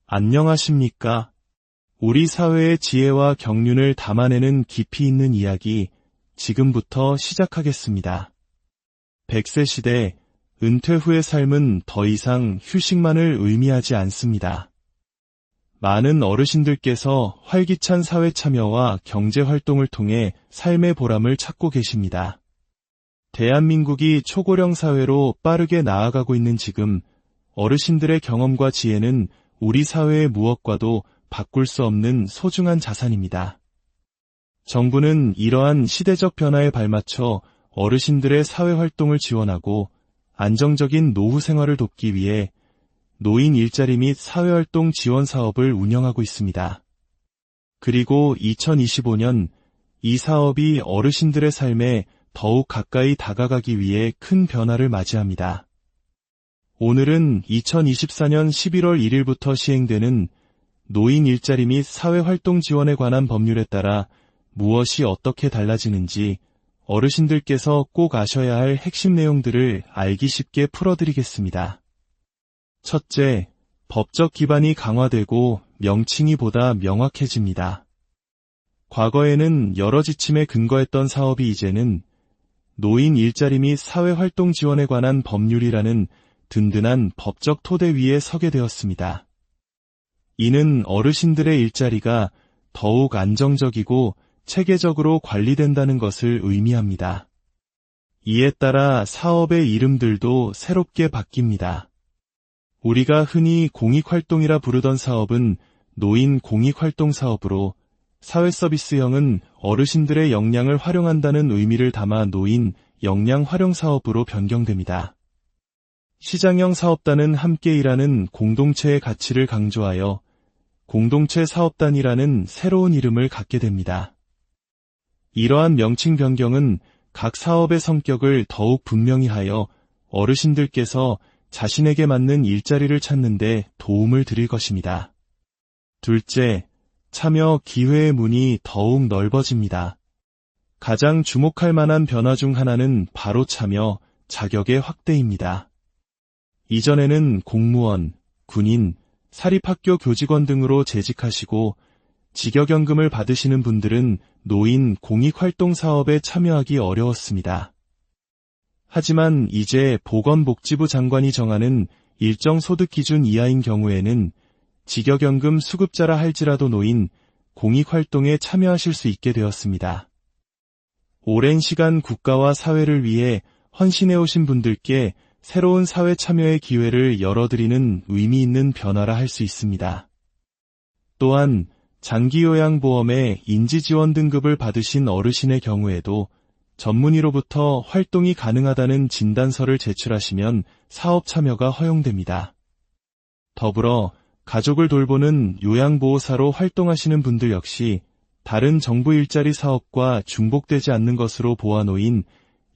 안녕하십니까? 우리 사회의 지혜와 경륜을 담아내는 깊이 있는 이야기, 지금부터 시작하겠습니다. 100세 시대, 은퇴 후의 삶은 더 이상 휴식만을 의미하지 않습니다. 많은 어르신들께서 활기찬 사회 참여와 경제 활동을 통해 삶의 보람을 찾고 계십니다. 대한민국이 초고령 사회로 빠르게 나아가고 있는 지금, 어르신들의 경험과 지혜는 우리 사회의 무엇과도 바꿀 수 없는 소중한 자산입니다. 정부는 이러한 시대적 변화에 발맞춰 어르신들의 사회활동을 지원하고 안정적인 노후 생활을 돕기 위해 노인 일자리 및 사회활동 지원 사업을 운영하고 있습니다. 그리고 2025년 이 사업이 어르신들의 삶에 더욱 가까이 다가가기 위해 큰 변화를 맞이합니다. 오늘은 2024년 11월 1일부터 시행되는 노인 일자리 및 사회활동 지원에 관한 법률에 따라 무엇이 어떻게 달라지는지 어르신들께서 꼭 아셔야 할 핵심 내용들을 알기 쉽게 풀어드리겠습니다. 첫째, 법적 기반이 강화되고 명칭이 보다 명확해집니다. 과거에는 여러 지침에 근거했던 사업이 이제는 노인 일자리 및 사회활동 지원에 관한 법률이라는 든든한 법적 토대 위에 서게 되었습니다. 이는 어르신들의 일자리가 더욱 안정적이고 체계적으로 관리된다는 것을 의미합니다. 이에 따라 사업의 이름들도 새롭게 바뀝니다. 우리가 흔히 공익활동이라 부르던 사업은 노인 공익활동 사업으로, 사회서비스형은 어르신들의 역량을 활용한다는 의미를 담아 노인 역량 활용 사업으로 변경됩니다. 시장형 사업단은 함께 일하는 공동체의 가치를 강조하여 공동체 사업단이라는 새로운 이름을 갖게 됩니다. 이러한 명칭 변경은 각 사업의 성격을 더욱 분명히 하여 어르신들께서 자신에게 맞는 일자리를 찾는 데 도움을 드릴 것입니다. 둘째, 참여 기회의 문이 더욱 넓어집니다. 가장 주목할 만한 변화 중 하나는 바로 참여, 자격의 확대입니다. 이전에는 공무원, 군인, 사립학교 교직원 등으로 재직하시고 직역연금을 받으시는 분들은 노인 공익활동 사업에 참여하기 어려웠습니다. 하지만 이제 보건복지부 장관이 정하는 일정 소득 기준 이하인 경우에는 직역연금 수급자라 할지라도 노인 공익활동에 참여하실 수 있게 되었습니다. 오랜 시간 국가와 사회를 위해 헌신해오신 분들께 새로운 사회 참여의 기회를 열어드리는 의미 있는 변화라 할 수 있습니다. 또한 장기요양보험의 인지지원 등급을 받으신 어르신의 경우에도 전문의로부터 활동이 가능하다는 진단서를 제출하시면 사업 참여가 허용됩니다. 더불어 가족을 돌보는 요양보호사로 활동하시는 분들 역시 다른 정부 일자리 사업과 중복되지 않는 것으로 보아놓인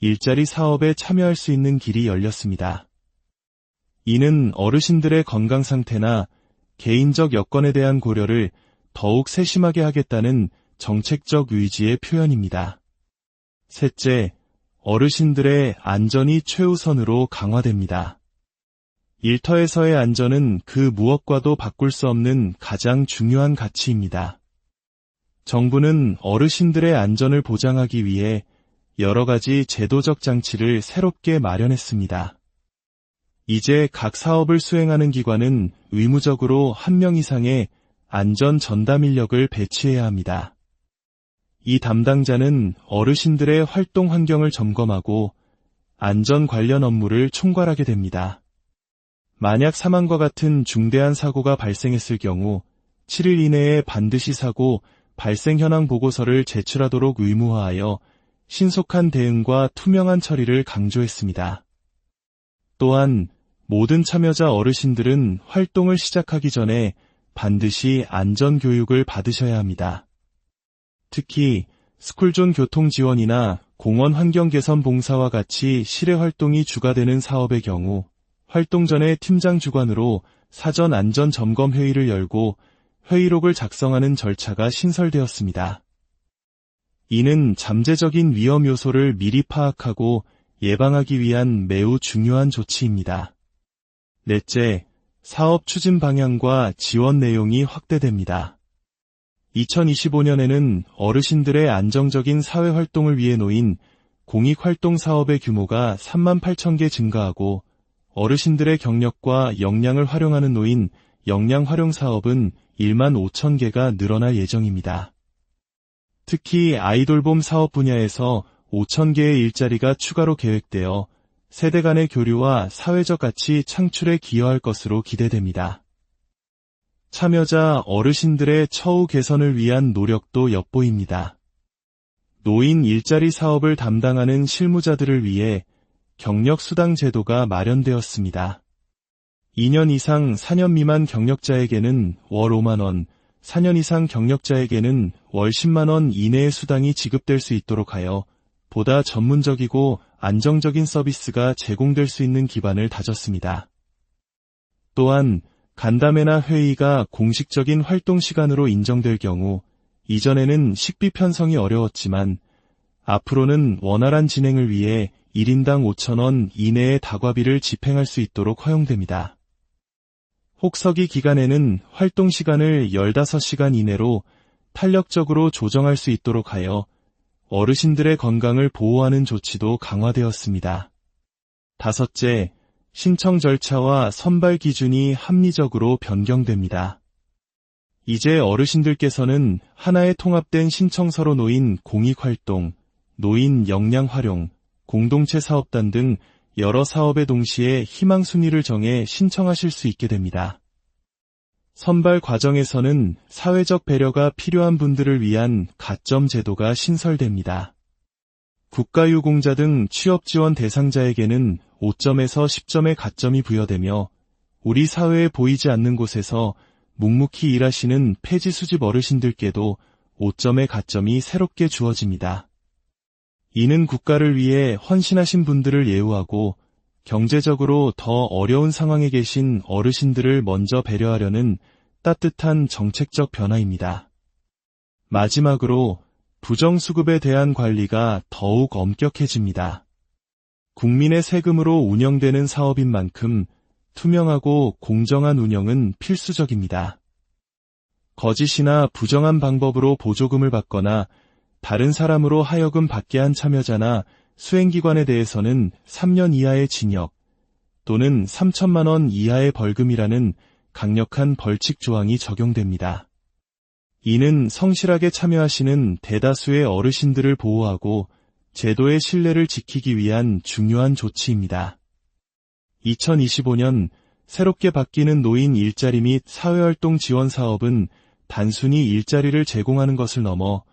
일자리 사업에 참여할 수 있는 길이 열렸습니다. 이는 어르신들의 건강 상태나 개인적 여건에 대한 고려를 더욱 세심하게 하겠다는 정책적 의지의 표현입니다. 셋째, 어르신들의 안전이 최우선으로 강화됩니다. 일터에서의 안전은 그 무엇과도 바꿀 수 없는 가장 중요한 가치입니다. 정부는 어르신들의 안전을 보장하기 위해 여러 가지 제도적 장치를 새롭게 마련했습니다. 이제 각 사업을 수행하는 기관은 의무적으로 1명 이상의 안전 전담 인력을 배치해야 합니다. 이 담당자는 어르신들의 활동 환경을 점검하고 안전 관련 업무를 총괄하게 됩니다. 만약 사망과 같은 중대한 사고가 발생했을 경우 7일 이내에 반드시 사고 발생 현황 보고서를 제출하도록 의무화하여 신속한 대응과 투명한 처리를 강조했습니다. 또한 모든 참여자 어르신들은 활동을 시작하기 전에 반드시 안전교육을 받으셔야 합니다. 특히 스쿨존 교통지원이나 공원 환경개선 봉사와 같이 실외활동이 주가 되는 사업의 경우 활동 전에 팀장 주관으로 사전 안전점검 회의를 열고 회의록을 작성하는 절차가 신설되었습니다. 이는 잠재적인 위험 요소를 미리 파악하고 예방하기 위한 매우 중요한 조치입니다. 넷째, 사업 추진 방향과 지원 내용이 확대됩니다. 2025년에는 어르신들의 안정적인 사회활동을 위해 놓인 공익활동 사업의 규모가 38,000개 증가하고 어르신들의 경력과 역량을 활용하는 노인 역량 활용 사업은 15,000개가 늘어날 예정입니다. 특히 아이돌봄 사업 분야에서 5,000개의 일자리가 추가로 계획되어 세대 간의 교류와 사회적 가치 창출에 기여할 것으로 기대됩니다. 참여자 어르신들의 처우 개선을 위한 노력도 엿보입니다. 노인 일자리 사업을 담당하는 실무자들을 위해 경력수당 제도가 마련되었습니다. 2년 이상 4년 미만 경력자에게는 월 5만원, 4년 이상 경력자에게는 월 10만원 이내의 수당이 지급될 수 있도록 하여 보다 전문적이고 안정적인 서비스가 제공될 수 있는 기반을 다졌습니다. 또한 간담회나 회의가 공식적인 활동 시간으로 인정될 경우 이전에는 식비 편성이 어려웠지만 앞으로는 원활한 진행을 위해 1인당 5,000원 이내의 다과비를 집행할 수 있도록 허용됩니다. 혹서기 기간에는 활동 시간을 15시간 이내로 탄력적으로 조정할 수 있도록 하여 어르신들의 건강을 보호하는 조치도 강화되었습니다. 다섯째, 신청 절차와 선발 기준이 합리적으로 변경됩니다. 이제 어르신들께서는 하나의 통합된 신청서로 놓인 공익활동, 노인 역량활용, 공동체 사업단 등 여러 사업에 동시에 희망 순위를 정해 신청하실 수 있게 됩니다. 선발 과정에서는 사회적 배려가 필요한 분들을 위한 가점 제도가 신설됩니다. 국가유공자 등 취업지원 대상자에게는 5점에서 10점의 가점이 부여되며 우리 사회에 보이지 않는 곳에서 묵묵히 일하시는 폐지 수집 어르신들께도 5점의 가점이 새롭게 주어집니다. 이는 국가를 위해 헌신하신 분들을 예우하고 경제적으로 더 어려운 상황에 계신 어르신들을 먼저 배려하려는 따뜻한 정책적 변화입니다. 마지막으로 부정수급에 대한 관리가 더욱 엄격해집니다. 국민의 세금으로 운영되는 사업인 만큼 투명하고 공정한 운영은 필수적입니다. 거짓이나 부정한 방법으로 보조금을 받거나 다른 사람으로 하여금 받게 한 참여자나 수행기관에 대해서는 3년 이하의 징역 또는 3천만 원 이하의 벌금이라는 강력한 벌칙 조항이 적용됩니다. 이는 성실하게 참여하시는 대다수의 어르신들을 보호하고 제도의 신뢰를 지키기 위한 중요한 조치입니다. 2025년 새롭게 바뀌는 노인 일자리 및 사회활동 지원 사업은 단순히 일자리를 제공하는 것을 넘어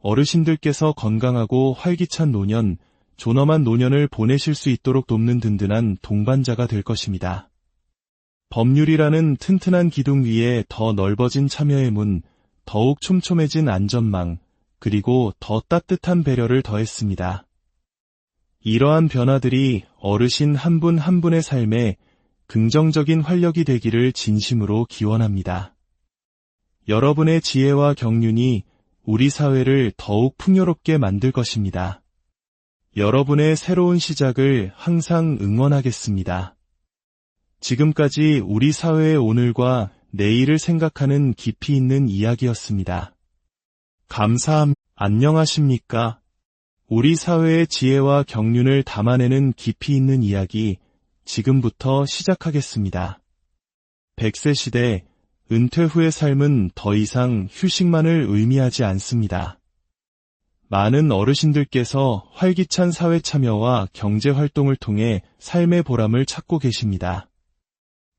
어르신들께서 건강하고 활기찬 노년, 존엄한 노년을 보내실 수 있도록 돕는 든든한 동반자가 될 것입니다. 법률이라는 튼튼한 기둥 위에 더 넓어진 참여의 문, 더욱 촘촘해진 안전망, 그리고 더 따뜻한 배려를 더했습니다. 이러한 변화들이 어르신 한 분 한 분의 삶에 긍정적인 활력이 되기를 진심으로 기원합니다. 여러분의 지혜와 경륜이 우리 사회를 더욱 풍요롭게 만들 것입니다. 여러분의 새로운 시작을 항상 응원하겠습니다. 지금까지 우리 사회의 오늘과 내일을 생각하는 깊이 있는 이야기였습니다. 감사합니다. 안녕하십니까? 우리 사회의 지혜와 경륜을 담아내는 깊이 있는 이야기, 지금부터 시작하겠습니다. 100세 시대, 은퇴 후의 삶은 더 이상 휴식만을 의미하지 않습니다. 많은 어르신들께서 활기찬 사회 참여와 경제 활동을 통해 삶의 보람을 찾고 계십니다.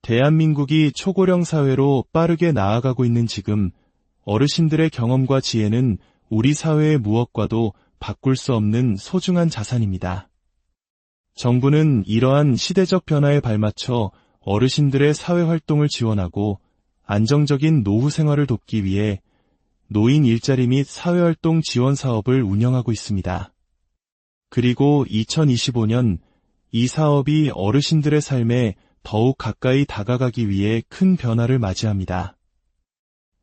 대한민국이 초고령 사회로 빠르게 나아가고 있는 지금, 어르신들의 경험과 지혜는 우리 사회의 무엇과도 바꿀 수 없는 소중한 자산입니다. 정부는 이러한 시대적 변화에 발맞춰 어르신들의 사회활동을 지원하고 안정적인 노후 생활을 돕기 위해 노인 일자리 및 사회활동 지원 사업을 운영하고 있습니다. 그리고 2025년 이 사업이 어르신들의 삶에 더욱 가까이 다가가기 위해 큰 변화를 맞이합니다.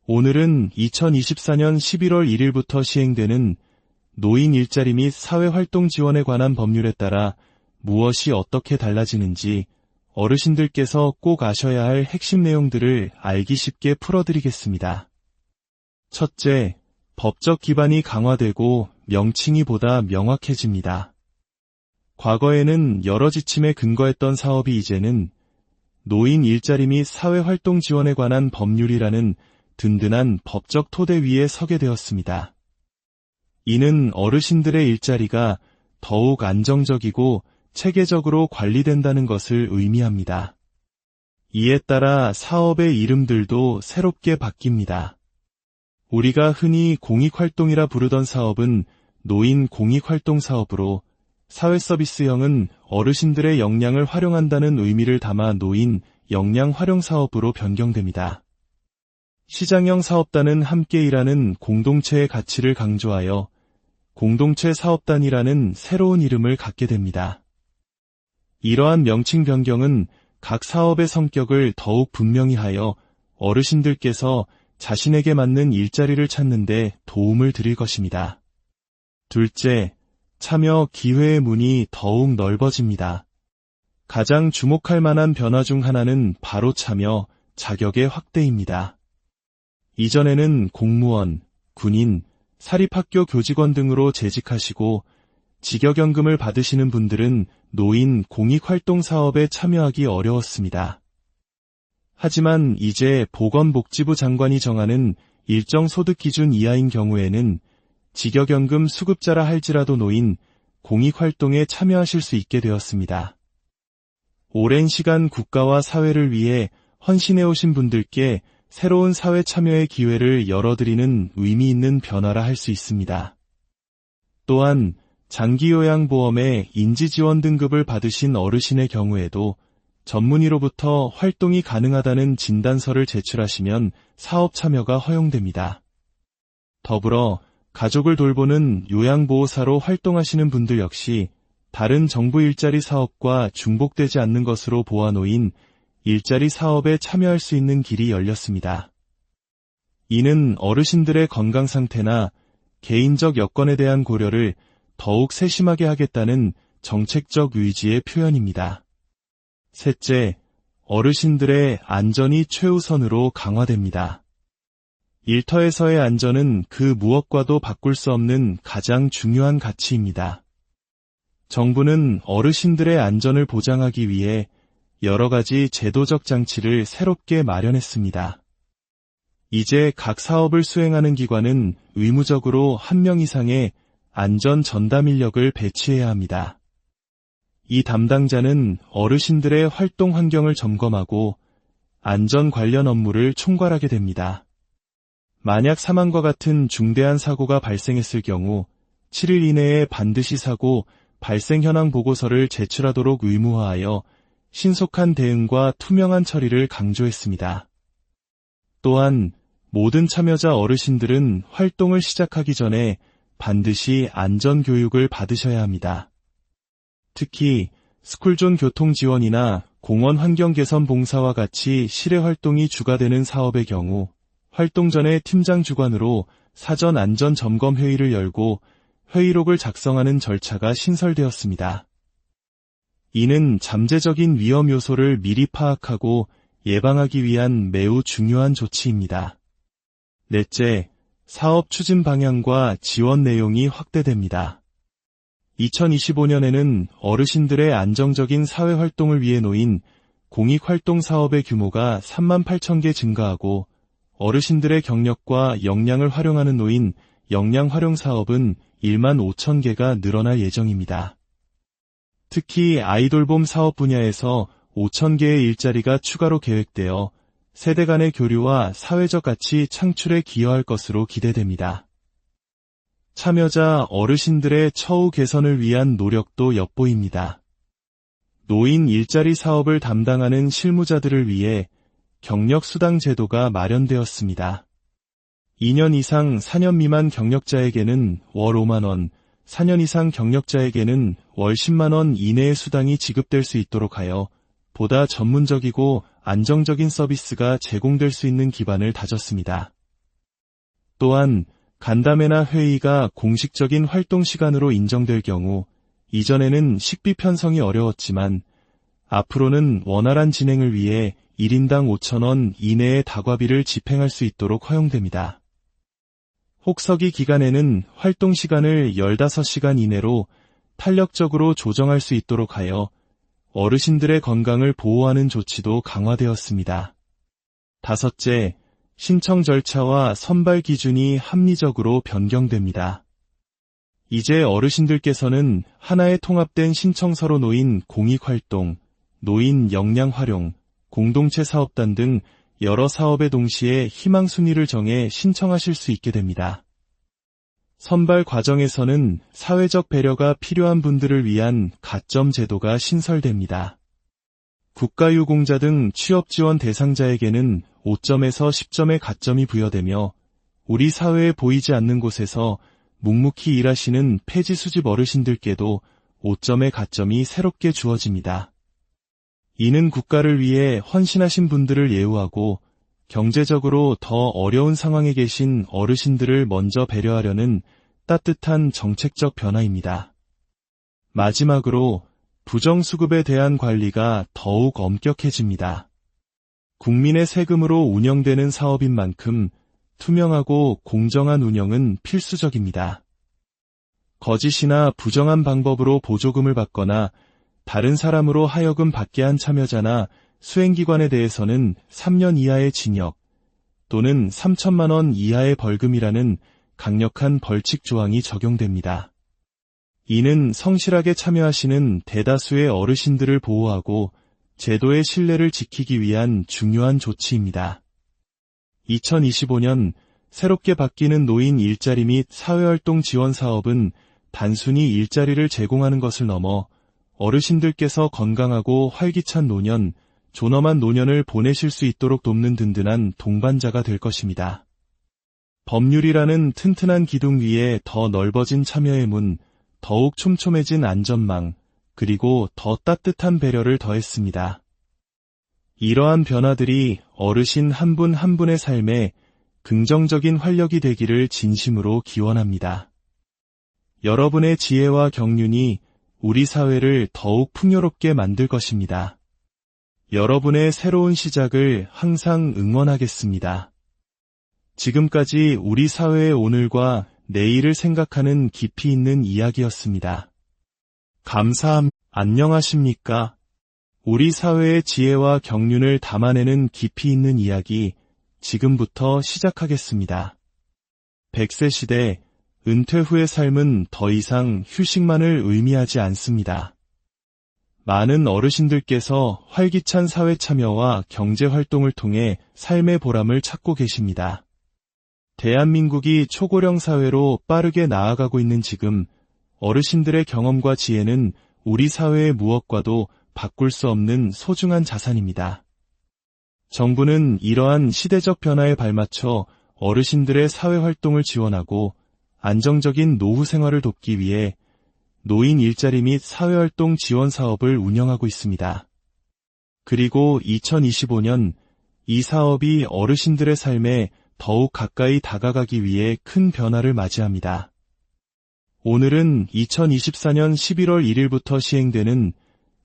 오늘은 2024년 11월 1일부터 시행되는 노인 일자리 및 사회활동 지원에 관한 법률에 따라 무엇이 어떻게 달라지는지, 어르신들께서 꼭 아셔야 할 핵심 내용들을 알기 쉽게 풀어드리겠습니다. 첫째, 법적 기반이 강화되고 명칭이 보다 명확해집니다. 과거에는 여러 지침에 근거했던 사업이 이제는 노인 일자리 및 사회활동 지원에 관한 법률이라는 든든한 법적 토대 위에 서게 되었습니다. 이는 어르신들의 일자리가 더욱 안정적이고 체계적으로 관리된다는 것을 의미합니다. 이에 따라 사업의 이름들도 새롭게 바뀝니다. 우리가 흔히 공익활동이라 부르던 사업은 노인 공익활동 사업으로, 사회서비스형은 어르신들의 역량을 활용한다는 의미를 담아 노인 역량 활용 사업으로 변경됩니다. 시장형 사업단은 함께 일하는 공동체의 가치를 강조하여 공동체 사업단이라는 새로운 이름을 갖게 됩니다. 이러한 명칭 변경은 각 사업의 성격을 더욱 분명히 하여 어르신들께서 자신에게 맞는 일자리를 찾는 데 도움을 드릴 것입니다. 둘째, 참여 기회의 문이 더욱 넓어집니다. 가장 주목할 만한 변화 중 하나는 바로 참여 자격의 확대입니다. 이전에는 공무원, 군인, 사립학교 교직원 등으로 재직하시고 직역연금을 받으시는 분들은 노인 공익활동 사업에 참여하기 어려웠습니다. 하지만 이제 보건복지부 장관이 정하는 일정 소득 기준 이하인 경우에는 직역연금 수급자라 할지라도 노인 공익활동에 참여하실 수 있게 되었습니다. 오랜 시간 국가와 사회를 위해 헌신해오신 분들께 새로운 사회 참여의 기회를 열어드리는 의미 있는 변화라 할 수 있습니다. 또한 장기요양보험의 인지지원 등급을 받으신 어르신의 경우에도 전문의로부터 활동이 가능하다는 진단서를 제출하시면 사업 참여가 허용됩니다. 더불어 가족을 돌보는 요양보호사로 활동하시는 분들 역시 다른 정부 일자리 사업과 중복되지 않는 것으로 보아놓인 일자리 사업에 참여할 수 있는 길이 열렸습니다. 이는 어르신들의 건강 상태나 개인적 여건에 대한 고려를 더욱 세심하게 하겠다는 정책적 의지의 표현입니다. 셋째, 어르신들의 안전이 최우선으로 강화됩니다. 일터에서의 안전은 그 무엇과도 바꿀 수 없는 가장 중요한 가치입니다. 정부는 어르신들의 안전을 보장하기 위해 여러 가지 제도적 장치를 새롭게 마련했습니다. 이제 각 사업을 수행하는 기관은 의무적으로 1명 이상의 안전 전담 인력을 배치해야 합니다. 이 담당자는 어르신들의 활동 환경을 점검하고 안전 관련 업무를 총괄하게 됩니다. 만약 사망과 같은 중대한 사고가 발생했을 경우 7일 이내에 반드시 사고 발생 현황 보고서를 제출하도록 의무화하여 신속한 대응과 투명한 처리를 강조했습니다. 또한 모든 참여자 어르신들은 활동을 시작하기 전에 반드시 안전교육을 받으셔야 합니다. 특히 스쿨존 교통 지원이나 공원 환경 개선 봉사와 같이 실외 활동이 주가되는 사업의 경우 활동 전에 팀장 주관으로 사전 안전 점검 회의를 열고 회의록을 작성하는 절차가 신설되었습니다. 이는 잠재적인 위험 요소를 미리 파악하고 예방하기 위한 매우 중요한 조치입니다. 넷째, 사업 추진 방향과 지원 내용이 확대됩니다. 2025년에는 어르신들의 안정적인 사회활동을 위해 놓인 공익활동 사업의 규모가 38,000개 증가하고 어르신들의 경력과 역량을 활용하는 노인 역량활용 사업은 15,000개가 늘어날 예정입니다. 특히 아이돌봄 사업 분야에서 5,000개의 일자리가 추가로 계획되어 세대 간의 교류와 사회적 가치 창출에 기여할 것으로 기대됩니다. 참여자 어르신들의 처우 개선을 위한 노력도 엿보입니다. 노인 일자리 사업을 담당하는 실무자들을 위해 경력수당 제도가 마련되었습니다. 2년 이상 4년 미만 경력자에게는 월 5만 원, 4년 이상 경력자에게는 월 10만 원 이내의 수당이 지급될 수 있도록 하여 보다 전문적이고 안정적인 서비스가 제공될 수 있는 기반을 다졌습니다. 또한 간담회나 회의가 공식적인 활동 시간으로 인정될 경우 이전에는 식비 편성이 어려웠지만 앞으로는 원활한 진행을 위해 1인당 5,000원 이내의 다과비를 집행할 수 있도록 허용됩니다. 혹서기 기간에는 활동 시간을 15시간 이내로 탄력적으로 조정할 수 있도록 하여 어르신들의 건강을 보호하는 조치도 강화되었습니다. 다섯째, 신청 절차와 선발 기준이 합리적으로 변경됩니다. 이제 어르신들께서는 하나의 통합된 신청서로 놓인 공익활동, 노인 역량 활용, 공동체 사업단 등 여러 사업에 동시에 희망순위를 정해 신청하실 수 있게 됩니다. 선발 과정에서는 사회적 배려가 필요한 분들을 위한 가점 제도가 신설됩니다. 국가유공자 등 취업지원 대상자에게는 5점에서 10점의 가점이 부여되며 우리 사회에 보이지 않는 곳에서 묵묵히 일하시는 폐지 수집 어르신들께도 5점의 가점이 새롭게 주어집니다. 이는 국가를 위해 헌신하신 분들을 예우하고 경제적으로 더 어려운 상황에 계신 어르신들을 먼저 배려하려는 따뜻한 정책적 변화입니다. 마지막으로 부정수급에 대한 관리가 더욱 엄격해집니다. 국민의 세금으로 운영되는 사업인 만큼 투명하고 공정한 운영은 필수적입니다. 거짓이나 부정한 방법으로 보조금을 받거나 다른 사람으로 하여금 받게 한 참여자나 수행기관에 대해서는 3년 이하의 징역 또는 3천만 원 이하의 벌금이라는 강력한 벌칙 조항이 적용됩니다. 이는 성실하게 참여하시는 대다수의 어르신들을 보호하고 제도의 신뢰를 지키기 위한 중요한 조치입니다. 2025년 새롭게 바뀌는 노인 일자리 및 사회활동 지원 사업은 단순히 일자리를 제공하는 것을 넘어 어르신들께서 건강하고 활기찬 노년, 존엄한 노년을 보내실 수 있도록 돕는 든든한 동반자가 될 것입니다. 법률이라는 튼튼한 기둥 위에 더 넓어진 참여의 문, 더욱 촘촘해진 안전망, 그리고 더 따뜻한 배려를 더했습니다. 이러한 변화들이 어르신 한 분 한 분의 삶에 긍정적인 활력이 되기를 진심으로 기원합니다. 여러분의 지혜와 경륜이 우리 사회를 더욱 풍요롭게 만들 것입니다. 여러분의 새로운 시작을 항상 응원하겠습니다. 지금까지 우리 사회의 오늘과 내일을 생각하는 깊이 있는 이야기였습니다. 감사합니다. 안녕하십니까? 우리 사회의 지혜와 경륜을 담아내는 깊이 있는 이야기, 지금부터 시작하겠습니다. 100세 시대, 은퇴 후의 삶은 더 이상 휴식만을 의미하지 않습니다. 많은 어르신들께서 활기찬 사회 참여와 경제 활동을 통해 삶의 보람을 찾고 계십니다. 대한민국이 초고령 사회로 빠르게 나아가고 있는 지금, 어르신들의 경험과 지혜는 우리 사회의 무엇과도 바꿀 수 없는 소중한 자산입니다. 정부는 이러한 시대적 변화에 발맞춰 어르신들의 사회활동을 지원하고 안정적인 노후 생활을 돕기 위해 노인 일자리 및 사회활동 지원 사업을 운영하고 있습니다. 그리고 2025년 이 사업이 어르신들의 삶에 더욱 가까이 다가가기 위해 큰 변화를 맞이합니다. 오늘은 2024년 11월 1일부터 시행되는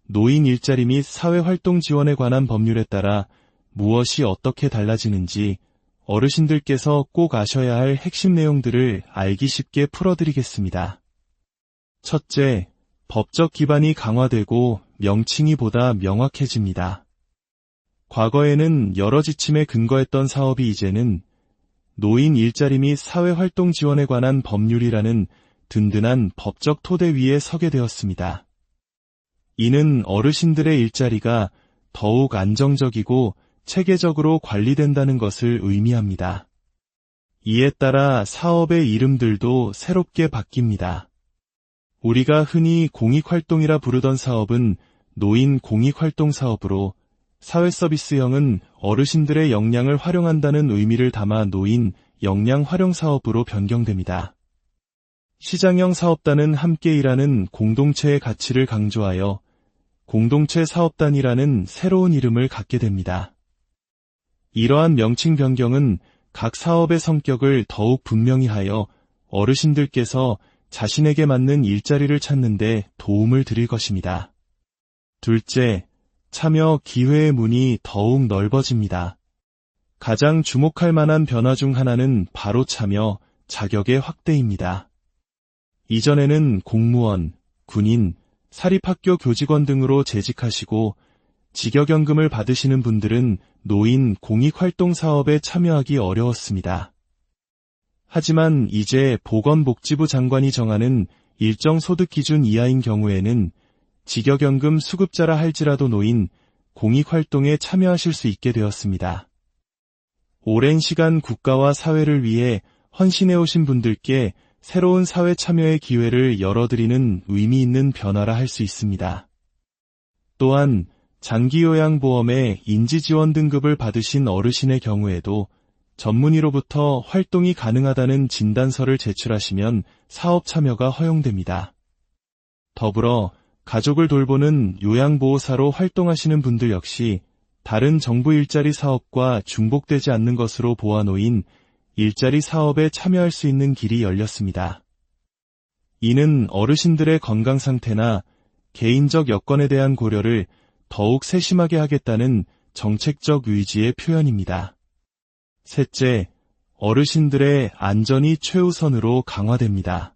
노인 일자리 및 사회활동 지원에 관한 법률에 따라 무엇이 어떻게 달라지는지 어르신들께서 꼭 아셔야 할 핵심 내용들을 알기 쉽게 풀어드리겠습니다. 첫째, 법적 기반이 강화되고 명칭이 보다 명확해집니다. 과거에는 여러 지침에 근거했던 사업이 이제는 노인 일자리 및 사회활동 지원에 관한 법률이라는 든든한 법적 토대 위에 서게 되었습니다. 이는 어르신들의 일자리가 더욱 안정적이고 체계적으로 관리된다는 것을 의미합니다. 이에 따라 사업의 이름들도 새롭게 바뀝니다. 우리가 흔히 공익활동이라 부르던 사업은 노인 공익활동 사업으로, 사회서비스형은 어르신들의 역량을 활용한다는 의미를 담아 노인 역량 활용 사업으로 변경됩니다. 시장형 사업단은 함께 일하는 공동체의 가치를 강조하여 공동체 사업단이라는 새로운 이름을 갖게 됩니다. 이러한 명칭 변경은 각 사업의 성격을 더욱 분명히 하여 어르신들께서 자신에게 맞는 일자리를 찾는 데 도움을 드릴 것입니다. 둘째, 참여 기회의 문이 더욱 넓어집니다. 가장 주목할 만한 변화 중 하나는 바로 참여 자격의 확대입니다. 이전에는 공무원, 군인, 사립학교 교직원 등으로 재직하시고 직역연금을 받으시는 분들은 노인 공익활동 사업에 참여하기 어려웠습니다. 하지만 이제 보건복지부 장관이 정하는 일정 소득 기준 이하인 경우에는 직역연금 수급자라 할지라도 노인 공익활동에 참여하실 수 있게 되었습니다. 오랜 시간 국가와 사회를 위해 헌신해오신 분들께 새로운 사회 참여의 기회를 열어드리는 의미 있는 변화라 할 수 있습니다. 또한 장기요양보험의 인지지원 등급을 받으신 어르신의 경우에도 전문의로부터 활동이 가능하다는 진단서를 제출하시면 사업 참여가 허용됩니다. 더불어 가족을 돌보는 요양보호사로 활동하시는 분들 역시 다른 정부 일자리 사업과 중복되지 않는 것으로 보아놓인 일자리 사업에 참여할 수 있는 길이 열렸습니다. 이는 어르신들의 건강 상태나 개인적 여건에 대한 고려를 더욱 세심하게 하겠다는 정책적 의지의 표현입니다. 셋째, 어르신들의 안전이 최우선으로 강화됩니다.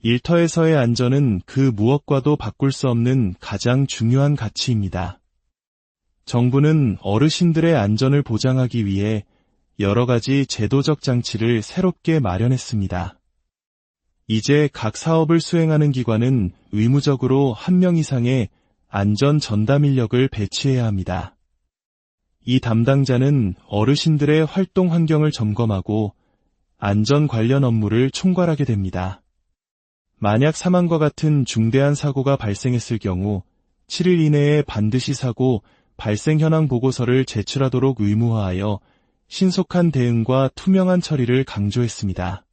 일터에서의 안전은 그 무엇과도 바꿀 수 없는 가장 중요한 가치입니다. 정부는 어르신들의 안전을 보장하기 위해 여러 가지 제도적 장치를 새롭게 마련했습니다. 이제 각 사업을 수행하는 기관은 의무적으로 1명 이상의 안전 전담 인력을 배치해야 합니다. 이 담당자는 어르신들의 활동 환경을 점검하고 안전 관련 업무를 총괄하게 됩니다. 만약 사망과 같은 중대한 사고가 발생했을 경우 7일 이내에 반드시 사고 발생 현황 보고서를 제출하도록 의무화하여 신속한 대응과 투명한 처리를 강조했습니다.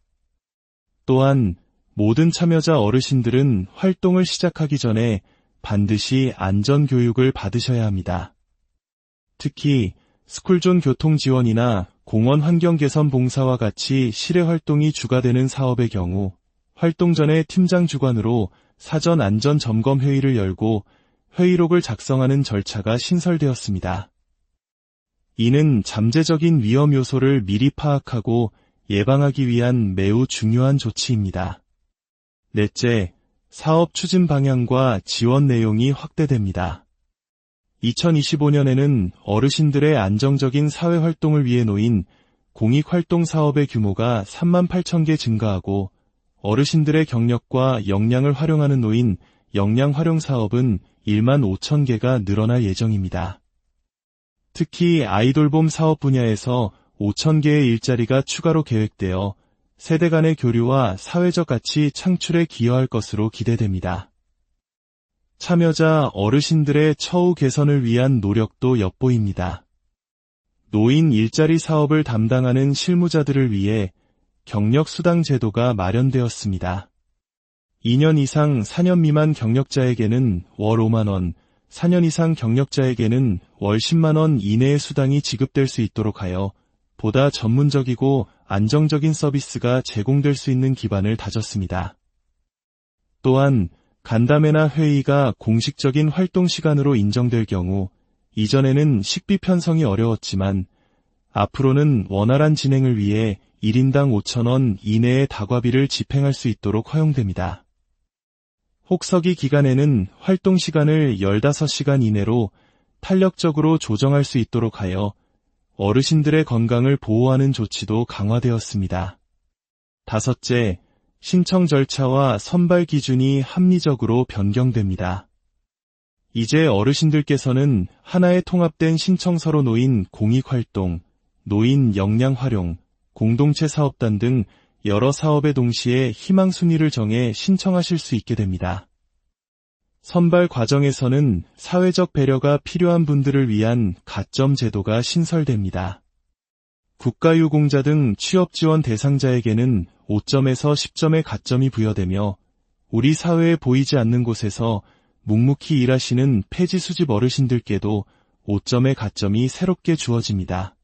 또한 모든 참여자 어르신들은 활동을 시작하기 전에 반드시 안전교육을 받으셔야 합니다. 특히 스쿨존 교통지원이나 공원 환경개선 봉사와 같이 실외활동이 주가되는 사업의 경우 활동 전에 팀장 주관으로 사전 안전점검 회의를 열고 회의록을 작성하는 절차가 신설되었습니다. 이는 잠재적인 위험 요소를 미리 파악하고 예방하기 위한 매우 중요한 조치입니다. 넷째, 사업 추진 방향과 지원 내용이 확대됩니다. 2025년에는 어르신들의 안정적인 사회활동을 위해 놓인 공익활동 사업의 규모가 38,000개 증가하고 어르신들의 경력과 역량을 활용하는 노인 역량활용 사업은 15,000개가 늘어날 예정입니다. 특히 아이돌봄 사업 분야에서 5,000개의 일자리가 추가로 계획되어 세대 간의 교류와 사회적 가치 창출에 기여할 것으로 기대됩니다. 참여자 어르신들의 처우 개선을 위한 노력도 엿보입니다. 노인 일자리 사업을 담당하는 실무자들을 위해 경력수당 제도가 마련되었습니다. 2년 이상 4년 미만 경력자에게는 월 5만 원, 4년 이상 경력자에게는 월 10만 원 이내의 수당이 지급될 수 있도록 하여 보다 전문적이고 안정적인 서비스가 제공될 수 있는 기반을 다졌습니다. 또한 간담회나 회의가 공식적인 활동 시간으로 인정될 경우 이전에는 식비 편성이 어려웠지만 앞으로는 원활한 진행을 위해 1인당 5,000원 이내의 다과비를 집행할 수 있도록 허용됩니다. 혹서기 기간에는 활동 시간을 15시간 이내로 탄력적으로 조정할 수 있도록 하여 어르신들의 건강을 보호하는 조치도 강화되었습니다. 다섯째, 신청 절차와 선발 기준이 합리적으로 변경됩니다. 이제 어르신들께서는 하나의 통합된 신청서로 놓인 공익활동, 노인 역량활용, 공동체 사업단 등 여러 사업에 동시에 희망순위를 정해 신청하실 수 있게 됩니다. 선발 과정에서는 사회적 배려가 필요한 분들을 위한 가점 제도가 신설됩니다. 국가유공자 등 취업지원 대상자에게는 5점에서 10점의 가점이 부여되며 우리 사회에 보이지 않는 곳에서 묵묵히 일하시는 폐지 수집 어르신들께도 5점의 가점이 새롭게 주어집니다.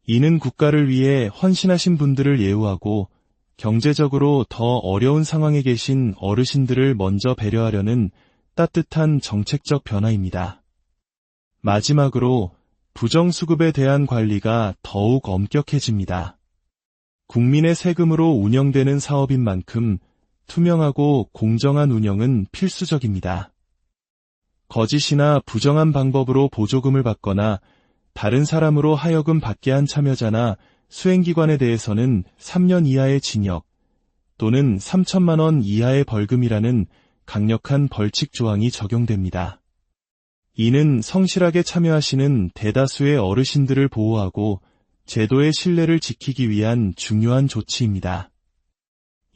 이는 국가를 위해 헌신하신 분들을 예우하고 경제적으로 더 어려운 상황에 계신 어르신들을 먼저 배려하려는 따뜻한 정책적 변화입니다. 마지막으로 부정수급에 대한 관리가 더욱 엄격해집니다. 국민의 세금으로 운영되는 사업인 만큼 투명하고 공정한 운영은 필수적입니다. 거짓이나 부정한 방법으로 보조금을 받거나 다른 사람으로 하여금 받게 한 참여자나 수행기관에 대해서는 3년 이하의 징역 또는 3천만 원 이하의 벌금이라는 강력한 벌칙 조항이 적용됩니다. 이는 성실하게 참여하시는 대다수의 어르신들을 보호하고 제도의 신뢰를 지키기 위한 중요한 조치입니다.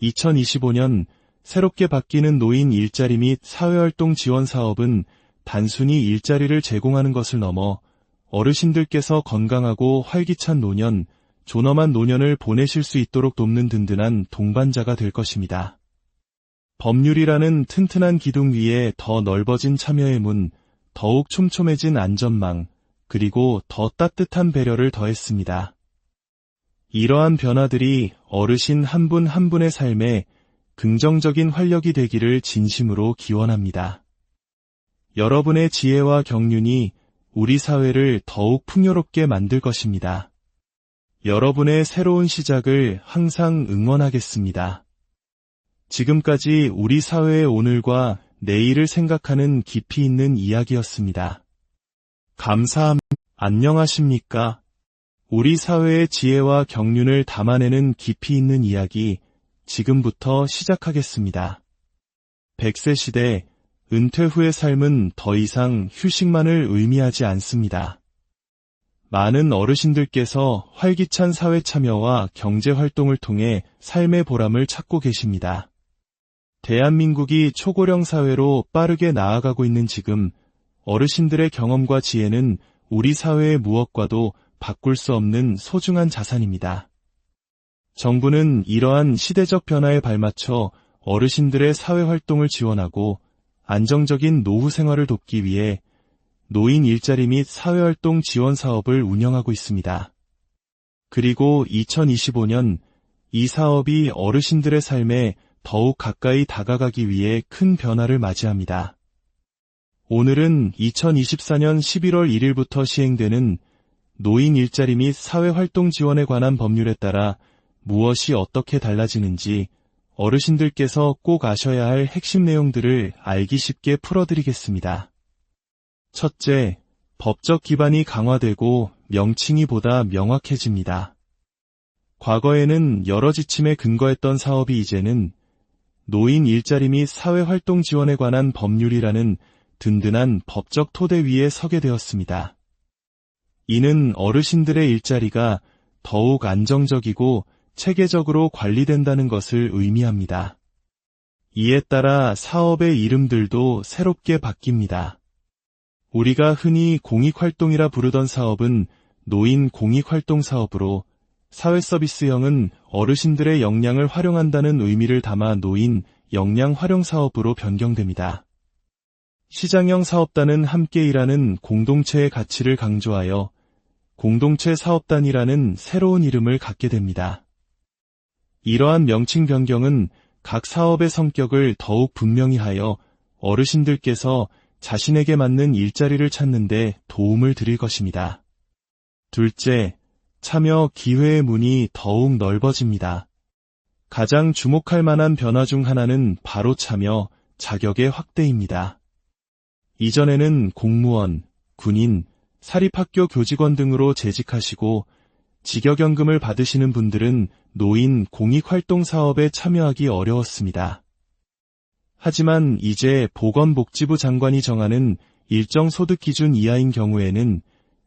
2025년 새롭게 바뀌는 노인 일자리 및 사회활동 지원 사업은 단순히 일자리를 제공하는 것을 넘어 어르신들께서 건강하고 활기찬 노년, 존엄한 노년을 보내실 수 있도록 돕는 든든한 동반자가 될 것입니다. 법률이라는 튼튼한 기둥 위에 더 넓어진 참여의 문, 더욱 촘촘해진 안전망, 그리고 더 따뜻한 배려를 더했습니다. 이러한 변화들이 어르신 한 분 한 분의 삶에 긍정적인 활력이 되기를 진심으로 기원합니다. 여러분의 지혜와 경륜이 우리 사회를 더욱 풍요롭게 만들 것입니다. 여러분의 새로운 시작을 항상 응원하겠습니다. 지금까지 우리 사회의 오늘과 내일을 생각하는 깊이 있는 이야기였습니다. 감사합니다. 안녕하십니까? 우리 사회의 지혜와 경륜을 담아내는 깊이 있는 이야기, 지금부터 시작하겠습니다. 100세 시대, 은퇴 후의 삶은 더 이상 휴식만을 의미하지 않습니다. 많은 어르신들께서 활기찬 사회 참여와 경제 활동을 통해 삶의 보람을 찾고 계십니다. 대한민국이 초고령 사회로 빠르게 나아가고 있는 지금, 어르신들의 경험과 지혜는 우리 사회의 무엇과도 바꿀 수 없는 소중한 자산입니다. 정부는 이러한 시대적 변화에 발맞춰 어르신들의 사회활동을 지원하고 안정적인 노후 생활을 돕기 위해 노인 일자리 및 사회활동 지원 사업을 운영하고 있습니다. 그리고 2025년 이 사업이 어르신들의 삶에 더욱 가까이 다가가기 위해 큰 변화를 맞이합니다. 오늘은 2024년 11월 1일부터 시행되는 노인 일자리 및 사회활동 지원에 관한 법률에 따라 무엇이 어떻게 달라지는지 어르신들께서 꼭 아셔야 할 핵심 내용들을 알기 쉽게 풀어드리겠습니다. 첫째, 법적 기반이 강화되고 명칭이 보다 명확해집니다. 과거에는 여러 지침에 근거했던 사업이 이제는 노인 일자리 및 사회활동 지원에 관한 법률이라는 든든한 법적 토대 위에 서게 되었습니다. 이는 어르신들의 일자리가 더욱 안정적이고 체계적으로 관리된다는 것을 의미합니다. 이에 따라 사업의 이름들도 새롭게 바뀝니다. 우리가 흔히 공익활동이라 부르던 사업은 노인 공익활동 사업으로, 사회서비스형은 어르신들의 역량을 활용한다는 의미를 담아 노인 역량활용사업으로 변경됩니다. 시장형 사업단은 함께 일하는 공동체의 가치를 강조하여 공동체 사업단이라는 새로운 이름을 갖게 됩니다. 이러한 명칭 변경은 각 사업의 성격을 더욱 분명히 하여 어르신들께서 자신에게 맞는 일자리를 찾는 데 도움을 드릴 것입니다. 둘째, 참여 기회의 문이 더욱 넓어집니다. 가장 주목할 만한 변화 중 하나는 바로 참여, 자격의 확대입니다. 이전에는 공무원, 군인, 사립학교 교직원 등으로 재직하시고 직역연금을 받으시는 분들은 노인 공익활동사업에 참여하기 어려웠습니다. 하지만 이제 보건복지부 장관이 정하는 일정 소득 기준 이하인 경우에는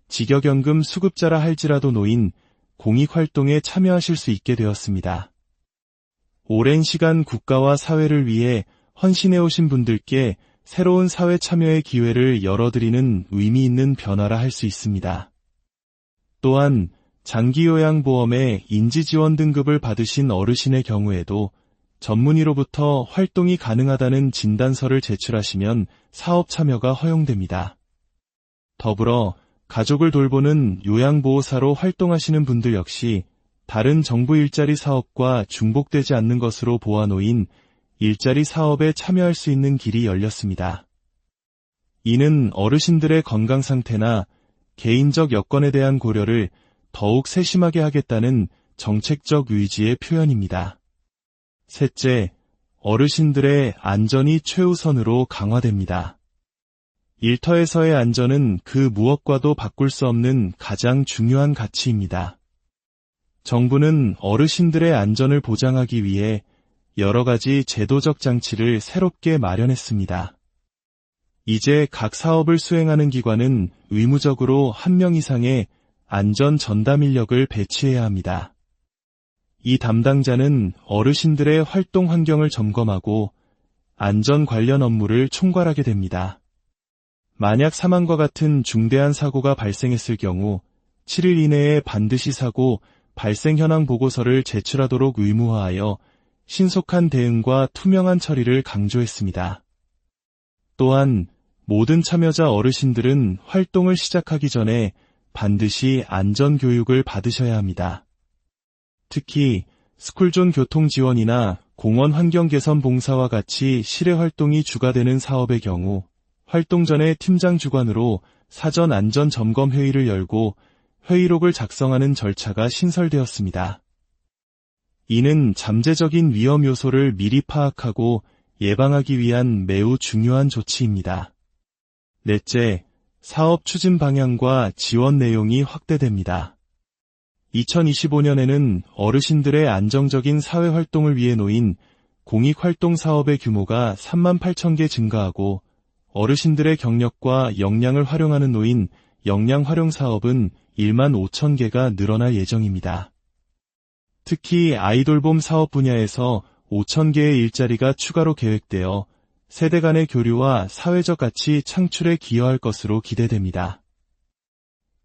직역연금 수급자라 할지라도 노인 공익활동에 참여하실 수 있게 되었습니다. 오랜 시간 국가와 사회를 위해 헌신해오신 분들께 새로운 사회 참여의 기회를 열어드리는 의미 있는 변화라 할 수 있습니다. 또한 장기요양보험의 인지지원 등급을 받으신 어르신의 경우에도 전문의로부터 활동이 가능하다는 진단서를 제출하시면 사업 참여가 허용됩니다. 더불어 가족을 돌보는 요양보호사로 활동하시는 분들 역시 다른 정부 일자리 사업과 중복되지 않는 것으로 보아 놓인 일자리 사업에 참여할 수 있는 길이 열렸습니다. 이는 어르신들의 건강 상태나 개인적 여건에 대한 고려를 더욱 세심하게 하겠다는 정책적 의지의 표현입니다. 셋째, 어르신들의 안전이 최우선으로 강화됩니다. 일터에서의 안전은 그 무엇과도 바꿀 수 없는 가장 중요한 가치입니다. 정부는 어르신들의 안전을 보장하기 위해 여러 가지 제도적 장치를 새롭게 마련했습니다. 이제 각 사업을 수행하는 기관은 의무적으로 1명 이상의 안전 전담 인력을 배치해야 합니다. 이 담당자는 어르신들의 활동 환경을 점검하고 안전 관련 업무를 총괄하게 됩니다. 만약 사망과 같은 중대한 사고가 발생했을 경우 7일 이내에 반드시 사고 발생 현황 보고서를 제출하도록 의무화하여 신속한 대응과 투명한 처리를 강조했습니다. 또한 모든 참여자 어르신들은 활동을 시작하기 전에 반드시 안전교육을 받으셔야 합니다. 특히 스쿨존 교통 지원이나 공원 환경 개선 봉사와 같이 실외 활동이 주가되는 사업의 경우 활동 전에 팀장 주관으로 사전 안전 점검 회의를 열고 회의록을 작성하는 절차가 신설되었습니다. 이는 잠재적인 위험 요소를 미리 파악하고 예방하기 위한 매우 중요한 조치입니다. 넷째, 사업 추진 방향과 지원 내용이 확대됩니다. 2025년에는 어르신들의 안정적인 사회활동을 위해 놓인 공익활동 사업의 규모가 38,000개 증가하고 어르신들의 경력과 역량을 활용하는 노인 역량 활용 사업은 15,000개가 늘어날 예정입니다. 특히 아이돌봄 사업 분야에서 5,000개의 일자리가 추가로 계획되어 세대 간의 교류와 사회적 가치 창출에 기여할 것으로 기대됩니다.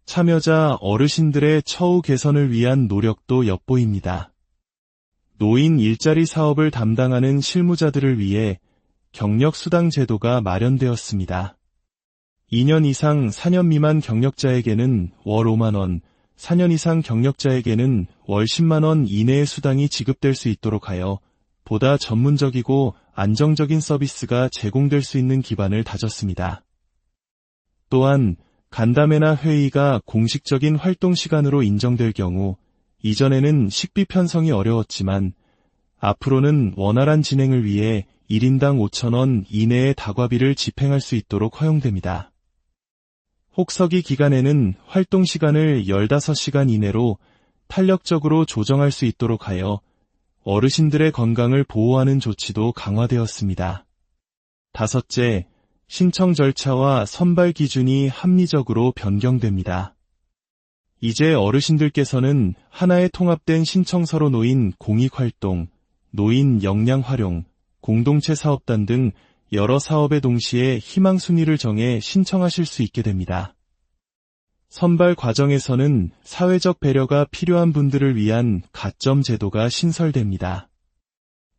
참여자 어르신들의 처우 개선을 위한 노력도 엿보입니다. 노인 일자리 사업을 담당하는 실무자들을 위해 경력수당 제도가 마련되었습니다. 2년 이상 4년 미만 경력자에게는 월 5만 원, 4년 이상 경력자에게는 월 10만 원 이내의 수당이 지급될 수 있도록 하여 보다 전문적이고 안정적인 서비스가 제공될 수 있는 기반을 다졌습니다. 또한 간담회나 회의가 공식적인 활동 시간으로 인정될 경우 이전에는 식비 편성이 어려웠지만 앞으로는 원활한 진행을 위해 1인당 5,000원 이내의 다과비를 집행할 수 있도록 허용됩니다. 혹서기 기간에는 활동 시간을 15시간 이내로 탄력적으로 조정할 수 있도록 하여 어르신들의 건강을 보호하는 조치도 강화되었습니다. 다섯째, 신청 절차와 선발 기준이 합리적으로 변경됩니다. 이제 어르신들께서는 하나의 통합된 신청서로 놓인 공익활동, 노인 역량활용, 공동체 사업단 등 여러 사업에 동시에 희망 순위를 정해 신청하실 수 있게 됩니다. 선발 과정에서는 사회적 배려가 필요한 분들을 위한 가점 제도가 신설됩니다.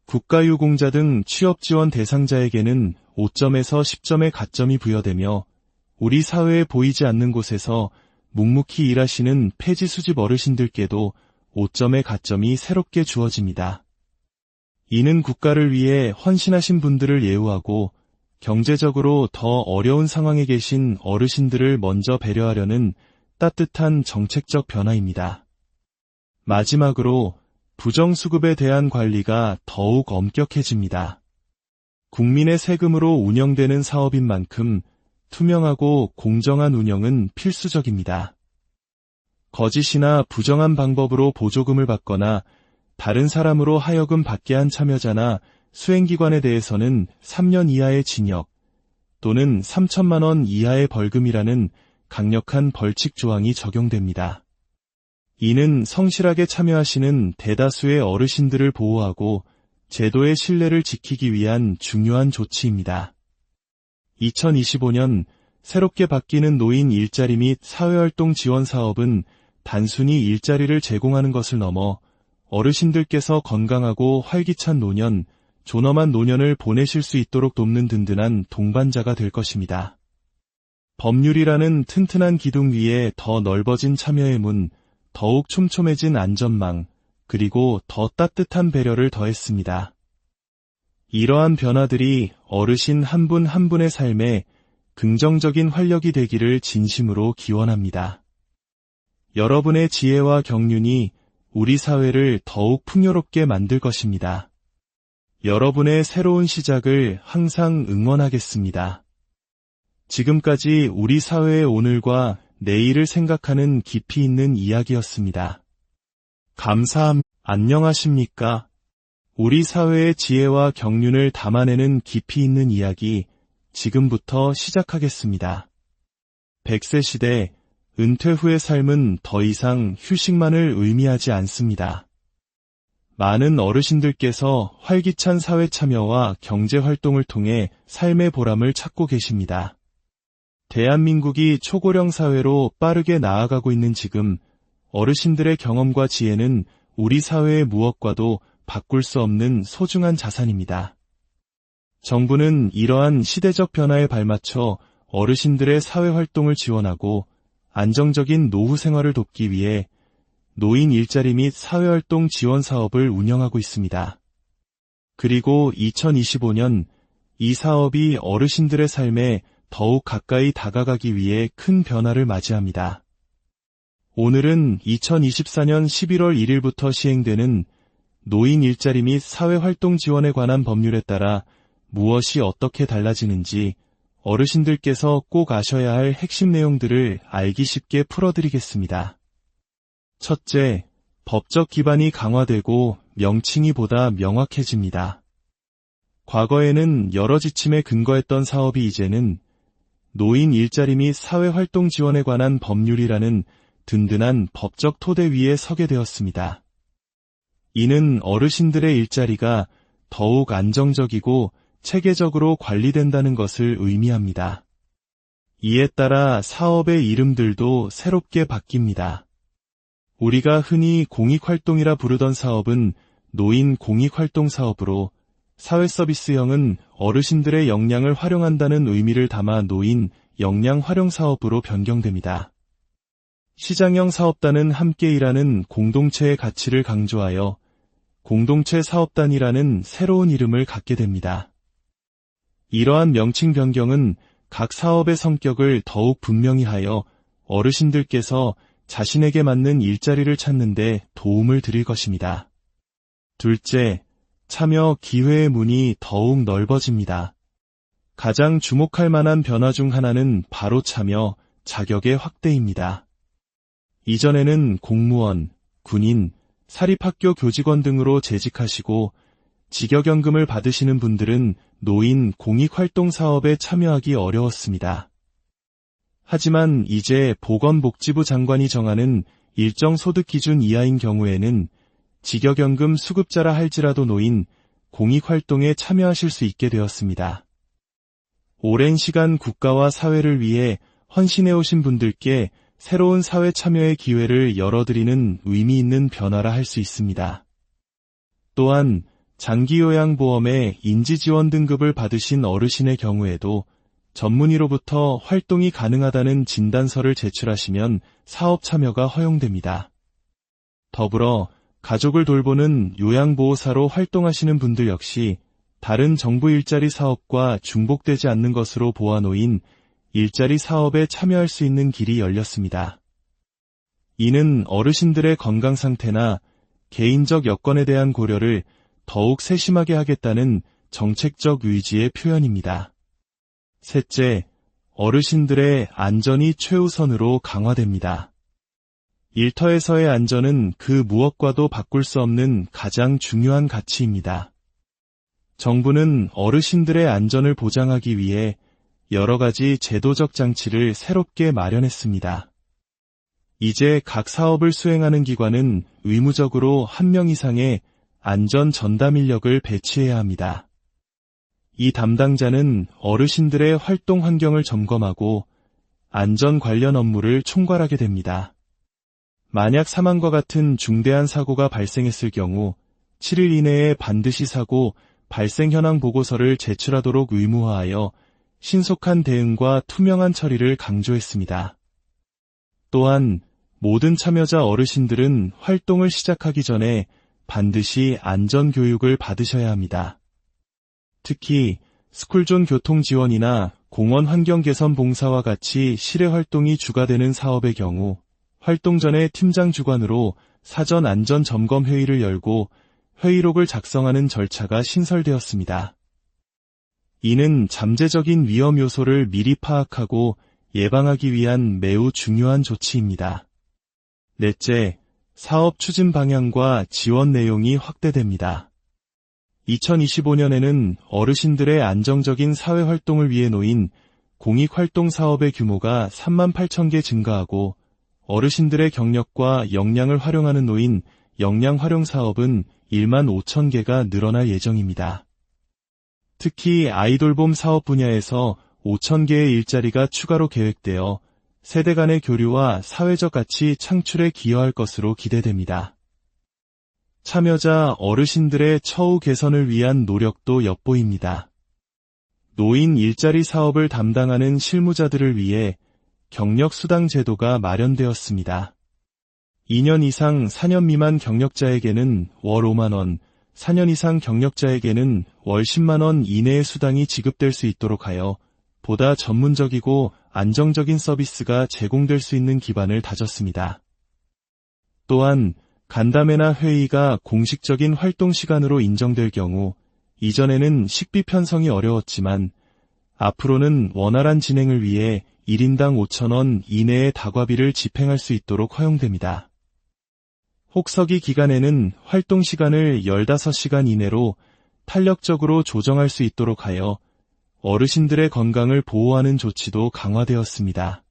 국가유공자 등 취업지원 대상자에게는 5점에서 10점의 가점이 부여되며 우리 사회에 보이지 않는 곳에서 묵묵히 일하시는 폐지 수집 어르신들께도 5점의 가점이 새롭게 주어집니다. 이는 국가를 위해 헌신하신 분들을 예우하고 경제적으로 더 어려운 상황에 계신 어르신들을 먼저 배려하려는 따뜻한 정책적 변화입니다. 마지막으로 부정수급에 대한 관리가 더욱 엄격해집니다. 국민의 세금으로 운영되는 사업인 만큼 투명하고 공정한 운영은 필수적입니다. 거짓이나 부정한 방법으로 보조금을 받거나 다른 사람으로 하여금 받게 한 참여자나 수행기관에 대해서는 3년 이하의 징역 또는 3천만 원 이하의 벌금이라는 강력한 벌칙 조항이 적용됩니다. 이는 성실하게 참여하시는 대다수의 어르신들을 보호하고 제도의 신뢰를 지키기 위한 중요한 조치입니다. 2025년 새롭게 바뀌는 노인 일자리 및 사회활동 지원 사업은 단순히 일자리를 제공하는 것을 넘어 어르신들께서 건강하고 활기찬 노년, 존엄한 노년을 보내실 수 있도록 돕는 든든한 동반자가 될 것입니다. 법률이라는 튼튼한 기둥 위에 더 넓어진 참여의 문, 더욱 촘촘해진 안전망, 그리고 더 따뜻한 배려를 더했습니다. 이러한 변화들이 어르신 한 분 한 분의 삶에 긍정적인 활력이 되기를 진심으로 기원합니다. 여러분의 지혜와 경륜이 우리 사회를 더욱 풍요롭게 만들 것입니다. 여러분의 새로운 시작을 항상 응원하겠습니다. 지금까지 우리 사회의 오늘과 내일을 생각하는 깊이 있는 이야기였습니다. 감사합니다. 안녕하십니까? 우리 사회의 지혜와 경륜을 담아내는 깊이 있는 이야기, 지금부터 시작하겠습니다. 100세 시대, 은퇴 후의 삶은 더 이상 휴식만을 의미하지 않습니다. 많은 어르신들께서 활기찬 사회 참여와 경제 활동을 통해 삶의 보람을 찾고 계십니다. 대한민국이 초고령 사회로 빠르게 나아가고 있는 지금, 어르신들의 경험과 지혜는 우리 사회의 무엇과도 바꿀 수 없는 소중한 자산입니다. 정부는 이러한 시대적 변화에 발맞춰 어르신들의 사회활동을 지원하고 안정적인 노후 생활을 돕기 위해 노인 일자리 및 사회활동 지원 사업을 운영하고 있습니다. 그리고 2025년 이 사업이 어르신들의 삶에 더욱 가까이 다가가기 위해 큰 변화를 맞이합니다. 오늘은 2024년 11월 1일부터 시행되는 노인 일자리 및 사회활동 지원에 관한 법률에 따라 무엇이 어떻게 달라지는지 어르신들께서 꼭 아셔야 할 핵심 내용들을 알기 쉽게 풀어드리겠습니다. 첫째, 법적 기반이 강화되고 명칭이 보다 명확해집니다. 과거에는 여러 지침에 근거했던 사업이 이제는 노인 일자리 및 사회활동 지원에 관한 법률이라는 든든한 법적 토대 위에 서게 되었습니다. 이는 어르신들의 일자리가 더욱 안정적이고 체계적으로 관리된다는 것을 의미합니다. 이에 따라 사업의 이름들도 새롭게 바뀝니다. 우리가 흔히 공익활동이라 부르던 사업은 노인 공익활동 사업으로, 사회서비스형은 어르신들의 역량을 활용한다는 의미를 담아 노인 역량 활용 사업으로 변경됩니다. 시장형 사업단은 함께 일하는 공동체의 가치를 강조하여 공동체 사업단이라는 새로운 이름을 갖게 됩니다. 이러한 명칭 변경은 각 사업의 성격을 더욱 분명히 하여 어르신들께서 자신에게 맞는 일자리를 찾는 데 도움을 드릴 것입니다. 둘째, 참여 기회의 문이 더욱 넓어집니다. 가장 주목할 만한 변화 중 하나는 바로 참여, 자격의 확대입니다. 이전에는 공무원, 군인, 사립학교 교직원 등으로 재직하시고 직역연금을 받으시는 분들은 노인 공익활동 사업에 참여하기 어려웠습니다. 하지만 이제 보건복지부 장관이 정하는 일정 소득 기준 이하인 경우에는 직역연금 수급자라 할지라도 노인 공익활동에 참여하실 수 있게 되었습니다. 오랜 시간 국가와 사회를 위해 헌신해오신 분들께 새로운 사회 참여의 기회를 열어드리는 의미 있는 변화라 할 수 있습니다. 또한 장기요양보험의 인지지원 등급을 받으신 어르신의 경우에도 전문의로부터 활동이 가능하다는 진단서를 제출하시면 사업 참여가 허용됩니다. 더불어 가족을 돌보는 요양보호사로 활동하시는 분들 역시 다른 정부 일자리 사업과 중복되지 않는 것으로 보아놓인 일자리 사업에 참여할 수 있는 길이 열렸습니다. 이는 어르신들의 건강 상태나 개인적 여건에 대한 고려를 더욱 세심하게 하겠다는 정책적 의지의 표현입니다. 셋째, 어르신들의 안전이 최우선으로 강화됩니다. 일터에서의 안전은 그 무엇과도 바꿀 수 없는 가장 중요한 가치입니다. 정부는 어르신들의 안전을 보장하기 위해 여러 가지 제도적 장치를 새롭게 마련했습니다. 이제 각 사업을 수행하는 기관은 의무적으로 1명 이상의 안전 전담 인력을 배치해야 합니다. 이 담당자는 어르신들의 활동 환경을 점검하고 안전 관련 업무를 총괄하게 됩니다. 만약 사망과 같은 중대한 사고가 발생했을 경우 7일 이내에 반드시 사고 발생 현황 보고서를 제출하도록 의무화하여 신속한 대응과 투명한 처리를 강조했습니다. 또한 모든 참여자 어르신들은 활동을 시작하기 전에 반드시 안전교육을 받으셔야 합니다. 특히 스쿨존 교통지원이나 공원 환경 개선 봉사와 같이 실외 활동이 주가 되는 사업의 경우 활동 전에 팀장 주관으로 사전 안전 점검 회의를 열고 회의록을 작성하는 절차가 신설되었습니다. 이는 잠재적인 위험 요소를 미리 파악하고 예방하기 위한 매우 중요한 조치입니다. 넷째, 사업 추진 방향과 지원 내용이 확대됩니다. 2025년에는 어르신들의 안정적인 사회활동을 위해 놓인 공익활동 사업의 규모가 38,000개 증가하고 어르신들의 경력과 역량을 활용하는 노인 역량 활용 사업은 15,000개가 늘어날 예정입니다. 특히 아이돌봄 사업 분야에서 5,000개의 일자리가 추가로 계획되어 세대 간의 교류와 사회적 가치 창출에 기여할 것으로 기대됩니다. 참여자 어르신들의 처우 개선을 위한 노력도 엿보입니다. 노인 일자리 사업을 담당하는 실무자들을 위해 경력수당 제도가 마련되었습니다. 2년 이상 4년 미만 경력자에게는 월 5만원, 4년 이상 경력자에게는 월 10만원 이내의 수당이 지급될 수 있도록 하여 보다 전문적이고 안정적인 서비스가 제공될 수 있는 기반을 다졌습니다. 또한 간담회나 회의가 공식적인 활동 시간으로 인정될 경우 이전에는 식비 편성이 어려웠지만 앞으로는 원활한 진행을 위해 1인당 5,000원 이내의 다과비를 집행할 수 있도록 허용됩니다. 혹서기 기간에는 활동 시간을 15시간 이내로 탄력적으로 조정할 수 있도록 하여 어르신들의 건강을 보호하는 조치도 강화되었습니다.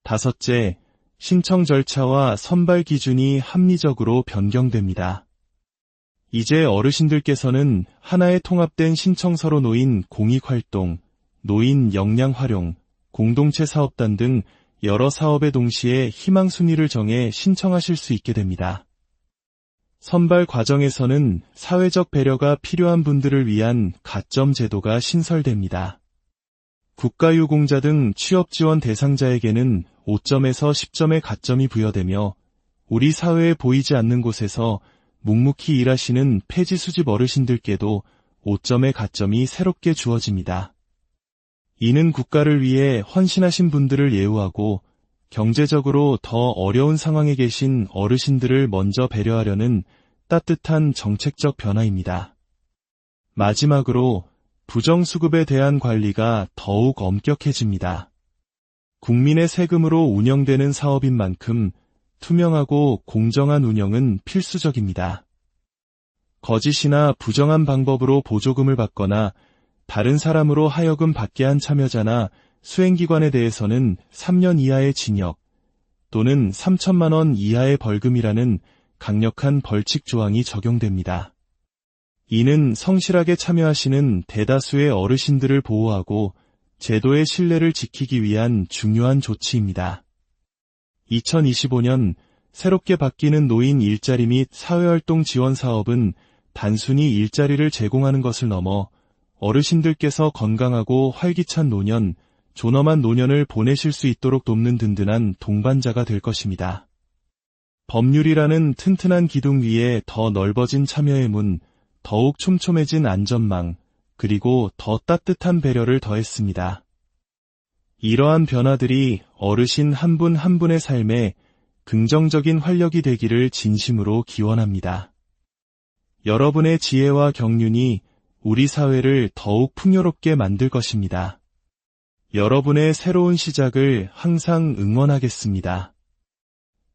다섯째, 신청 절차와 선발 기준이 합리적으로 변경됩니다. 이제 어르신들께서는 하나의 통합된 신청서로 놓인 공익활동, 노인 역량활용, 공동체 사업단 등 여러 사업에 동시에 희망 순위를 정해 신청하실 수 있게 됩니다. 선발 과정에서는 사회적 배려가 필요한 분들을 위한 가점 제도가 신설됩니다. 국가유공자 등 취업지원 대상자에게는 5점에서 10점의 가점이 부여되며 우리 사회에 보이지 않는 곳에서 묵묵히 일하시는 폐지 수집 어르신들께도 5점의 가점이 새롭게 주어집니다. 이는 국가를 위해 헌신하신 분들을 예우하고 경제적으로 더 어려운 상황에 계신 어르신들을 먼저 배려하려는 따뜻한 정책적 변화입니다. 마지막으로 부정수급에 대한 관리가 더욱 엄격해집니다. 국민의 세금으로 운영되는 사업인 만큼 투명하고 공정한 운영은 필수적입니다. 거짓이나 부정한 방법으로 보조금을 받거나 다른 사람으로 하여금 받게 한 참여자나 수행기관에 대해서는 3년 이하의 징역 또는 3천만 원 이하의 벌금이라는 강력한 벌칙 조항이 적용됩니다. 이는 성실하게 참여하시는 대다수의 어르신들을 보호하고 제도의 신뢰를 지키기 위한 중요한 조치입니다. 2025년 새롭게 바뀌는 노인 일자리 및 사회활동 지원 사업은 단순히 일자리를 제공하는 것을 넘어 어르신들께서 건강하고 활기찬 노년, 존엄한 노년을 보내실 수 있도록 돕는 든든한 동반자가 될 것입니다. 법률이라는 튼튼한 기둥 위에 더 넓어진 참여의 문, 더욱 촘촘해진 안전망, 그리고 더 따뜻한 배려를 더했습니다. 이러한 변화들이 어르신 한 분 한 분의 삶에 긍정적인 활력이 되기를 진심으로 기원합니다. 여러분의 지혜와 경륜이 우리 사회를 더욱 풍요롭게 만들 것입니다. 여러분의 새로운 시작을 항상 응원하겠습니다.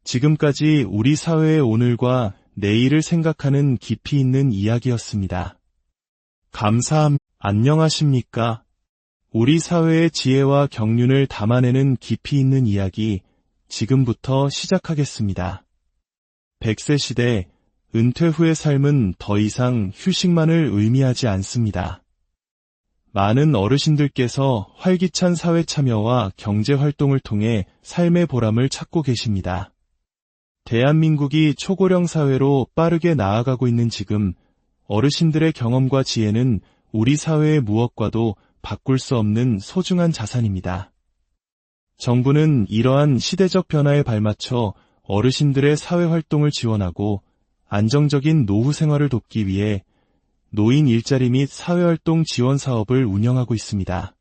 지금까지 우리 사회의 오늘과 내일을 생각하는 깊이 있는 이야기였습니다. 감사합니다. 안녕하십니까? 우리 사회의 지혜와 경륜을 담아내는 깊이 있는 이야기, 지금부터 시작하겠습니다. 100세 시대, 은퇴 후의 삶은 더 이상 휴식만을 의미하지 않습니다. 많은 어르신들께서 활기찬 사회 참여와 경제 활동을 통해 삶의 보람을 찾고 계십니다. 대한민국이 초고령 사회로 빠르게 나아가고 있는 지금, 어르신들의 경험과 지혜는 우리 사회의 무엇과도 바꿀 수 없는 소중한 자산입니다. 정부는 이러한 시대적 변화에 발맞춰 어르신들의 사회활동을 지원하고 안정적인 노후 생활을 돕기 위해 노인 일자리 및 사회활동 지원 사업을 운영하고 있습니다.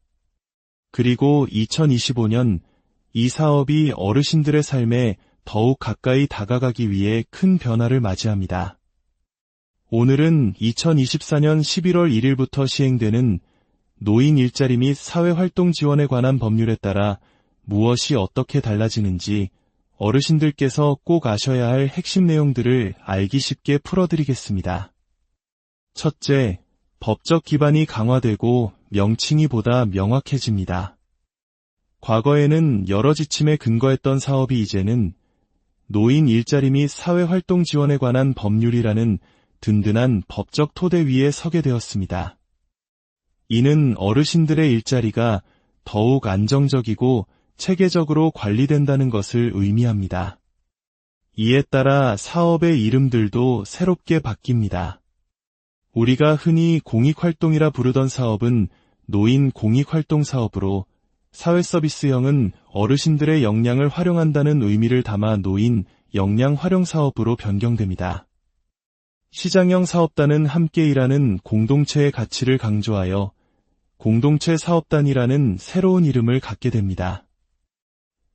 그리고 2025년 이 사업이 어르신들의 삶에 더욱 가까이 다가가기 위해 큰 변화를 맞이합니다. 오늘은 2024년 11월 1일부터 시행되는 노인 일자리 및 사회활동 지원에 관한 법률에 따라 무엇이 어떻게 달라지는지 어르신들께서 꼭 아셔야 할 핵심 내용들을 알기 쉽게 풀어드리겠습니다. 첫째, 법적 기반이 강화되고 명칭이 보다 명확해집니다. 과거에는 여러 지침에 근거했던 사업이 이제는 노인 일자리 및 사회활동 지원에 관한 법률이라는 든든한 법적 토대 위에 서게 되었습니다. 이는 어르신들의 일자리가 더욱 안정적이고 체계적으로 관리된다는 것을 의미합니다. 이에 따라 사업의 이름들도 새롭게 바뀝니다. 우리가 흔히 공익활동이라 부르던 사업은 노인 공익활동 사업으로, 사회서비스형은 어르신들의 역량을 활용한다는 의미를 담아 노인 역량활용사업으로 변경됩니다. 시장형 사업단은 함께 일하는 공동체의 가치를 강조하여 공동체 사업단이라는 새로운 이름을 갖게 됩니다.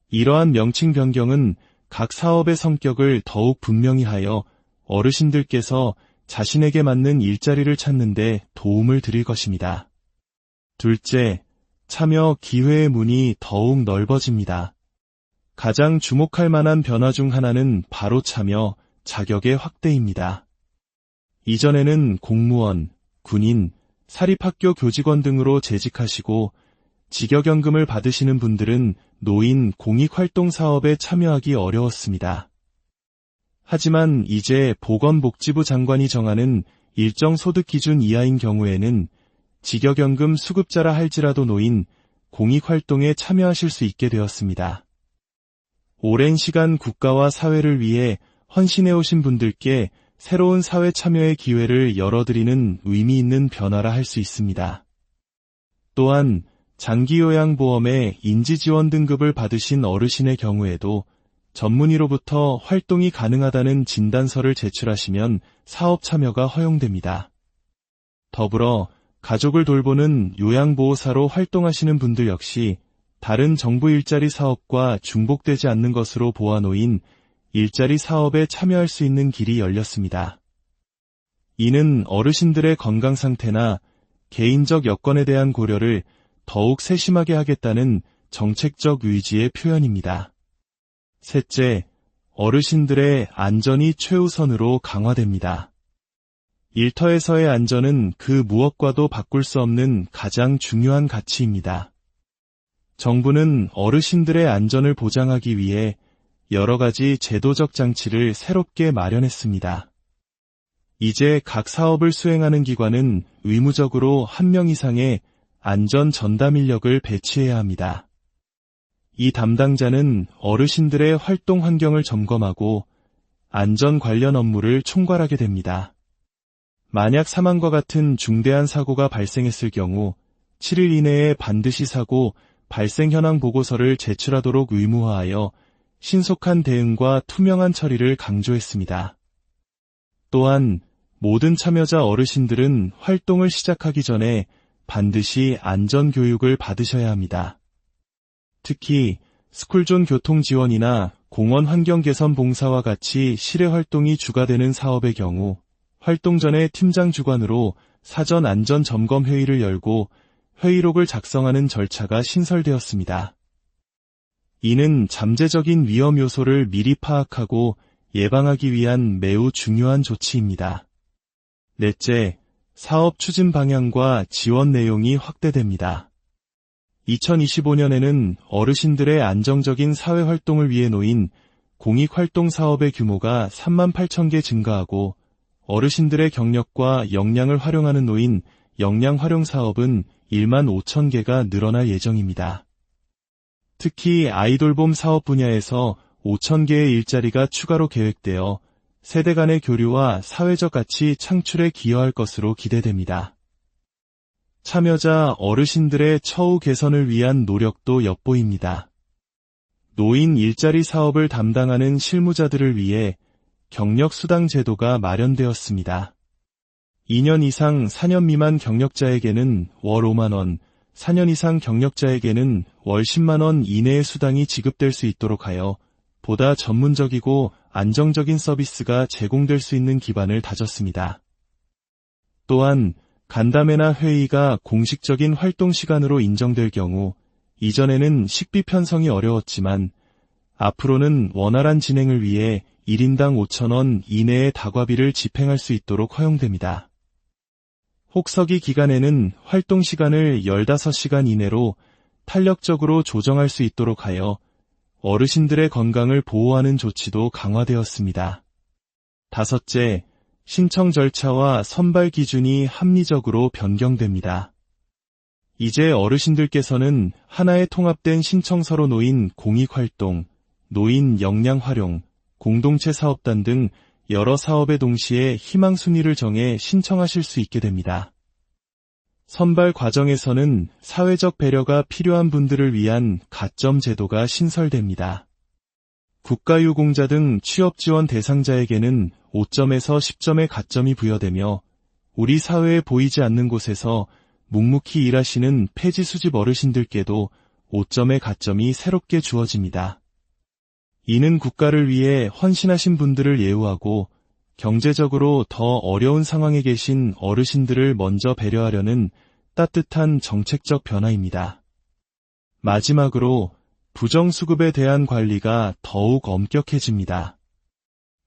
이러한 명칭 변경은 각 사업의 성격을 더욱 분명히 하여 어르신들께서 자신에게 맞는 일자리를 찾는 데 도움을 드릴 것입니다. 둘째, 참여 기회의 문이 더욱 넓어집니다. 가장 주목할 만한 변화 중 하나는 바로 참여 자격의 확대입니다. 이전에는 공무원, 군인, 사립학교 교직원 등으로 재직하시고 직역연금을 받으시는 분들은 노인 공익활동 사업에 참여하기 어려웠습니다. 하지만 이제 보건복지부 장관이 정하는 일정 소득 기준 이하인 경우에는 직역연금 수급자라 할지라도 노인 공익활동에 참여하실 수 있게 되었습니다. 오랜 시간 국가와 사회를 위해 헌신해오신 분들께 새로운 사회 참여의 기회를 열어드리는 의미 있는 변화라 할 수 있습니다. 또한 장기요양보험의 인지지원 등급을 받으신 어르신의 경우에도 전문의로부터 활동이 가능하다는 진단서를 제출하시면 사업 참여가 허용됩니다. 더불어 가족을 돌보는 요양보호사로 활동하시는 분들 역시 다른 정부 일자리 사업과 중복되지 않는 것으로 보아 놓인 일자리 사업에 참여할 수 있는 길이 열렸습니다. 이는 어르신들의 건강 상태나 개인적 여건에 대한 고려를 더욱 세심하게 하겠다는 정책적 의지의 표현입니다. 셋째, 어르신들의 안전이 최우선으로 강화됩니다. 일터에서의 안전은 그 무엇과도 바꿀 수 없는 가장 중요한 가치입니다. 정부는 어르신들의 안전을 보장하기 위해 여러 가지 제도적 장치를 새롭게 마련했습니다. 이제 각 사업을 수행하는 기관은 의무적으로 1명 이상의 안전 전담 인력을 배치해야 합니다. 이 담당자는 어르신들의 활동 환경을 점검하고 안전 관련 업무를 총괄하게 됩니다. 만약 사망과 같은 중대한 사고가 발생했을 경우 7일 이내에 반드시 사고 발생 현황 보고서를 제출하도록 의무화하여 신속한 대응과 투명한 처리를 강조했습니다. 또한 모든 참여자 어르신들은 활동을 시작하기 전에 반드시 안전교육을 받으셔야 합니다. 특히 스쿨존 교통 지원이나 공원 환경 개선 봉사와 같이 실외 활동이 주가되는 사업의 경우 활동 전에 팀장 주관으로 사전 안전 점검 회의를 열고 회의록을 작성하는 절차가 신설되었습니다. 이는 잠재적인 위험 요소를 미리 파악하고 예방하기 위한 매우 중요한 조치입니다. 넷째, 사업 추진 방향과 지원 내용이 확대됩니다. 2025년에는 어르신들의 안정적인 사회활동을 위해 놓인 공익활동 사업의 규모가 38,000개 증가하고 어르신들의 경력과 역량을 활용하는 노인 역량활용 사업은 15,000개가 늘어날 예정입니다. 특히 아이돌봄 사업 분야에서 5,000개의 일자리가 추가로 계획되어 세대 간의 교류와 사회적 가치 창출에 기여할 것으로 기대됩니다. 참여자 어르신들의 처우 개선을 위한 노력도 엿보입니다. 노인 일자리 사업을 담당하는 실무자들을 위해 경력수당 제도가 마련되었습니다. 2년 이상 4년 미만 경력자에게는 월 5만 원, 4년 이상 경력자에게는 월 10만 원 이내의 수당이 지급될 수 있도록 하여 보다 전문적이고 안정적인 서비스가 제공될 수 있는 기반을 다졌습니다. 또한 간담회나 회의가 공식적인 활동 시간으로 인정될 경우 이전에는 식비 편성이 어려웠지만 앞으로는 원활한 진행을 위해 1인당 5,000원 이내의 다과비를 집행할 수 있도록 허용됩니다. 혹서기 기간에는 활동 시간을 15시간 이내로 탄력적으로 조정할 수 있도록 하여 어르신들의 건강을 보호하는 조치도 강화되었습니다. 다섯째, 신청 절차와 선발 기준이 합리적으로 변경됩니다. 이제 어르신들께서는 하나의 통합된 신청서로 놓인 공익활동, 노인 역량 활용, 공동체 사업단 등 여러 사업에 동시에 희망순위를 정해 신청하실 수 있게 됩니다. 선발 과정에서는 사회적 배려가 필요한 분들을 위한 가점 제도가 신설됩니다. 국가유공자 등 취업지원 대상자에게는 5점에서 10점의 가점이 부여되며 우리 사회에 보이지 않는 곳에서 묵묵히 일하시는 폐지 수집 어르신들께도 5점의 가점이 새롭게 주어집니다. 이는 국가를 위해 헌신하신 분들을 예우하고 경제적으로 더 어려운 상황에 계신 어르신들을 먼저 배려하려는 따뜻한 정책적 변화입니다. 마지막으로 부정수급에 대한 관리가 더욱 엄격해집니다.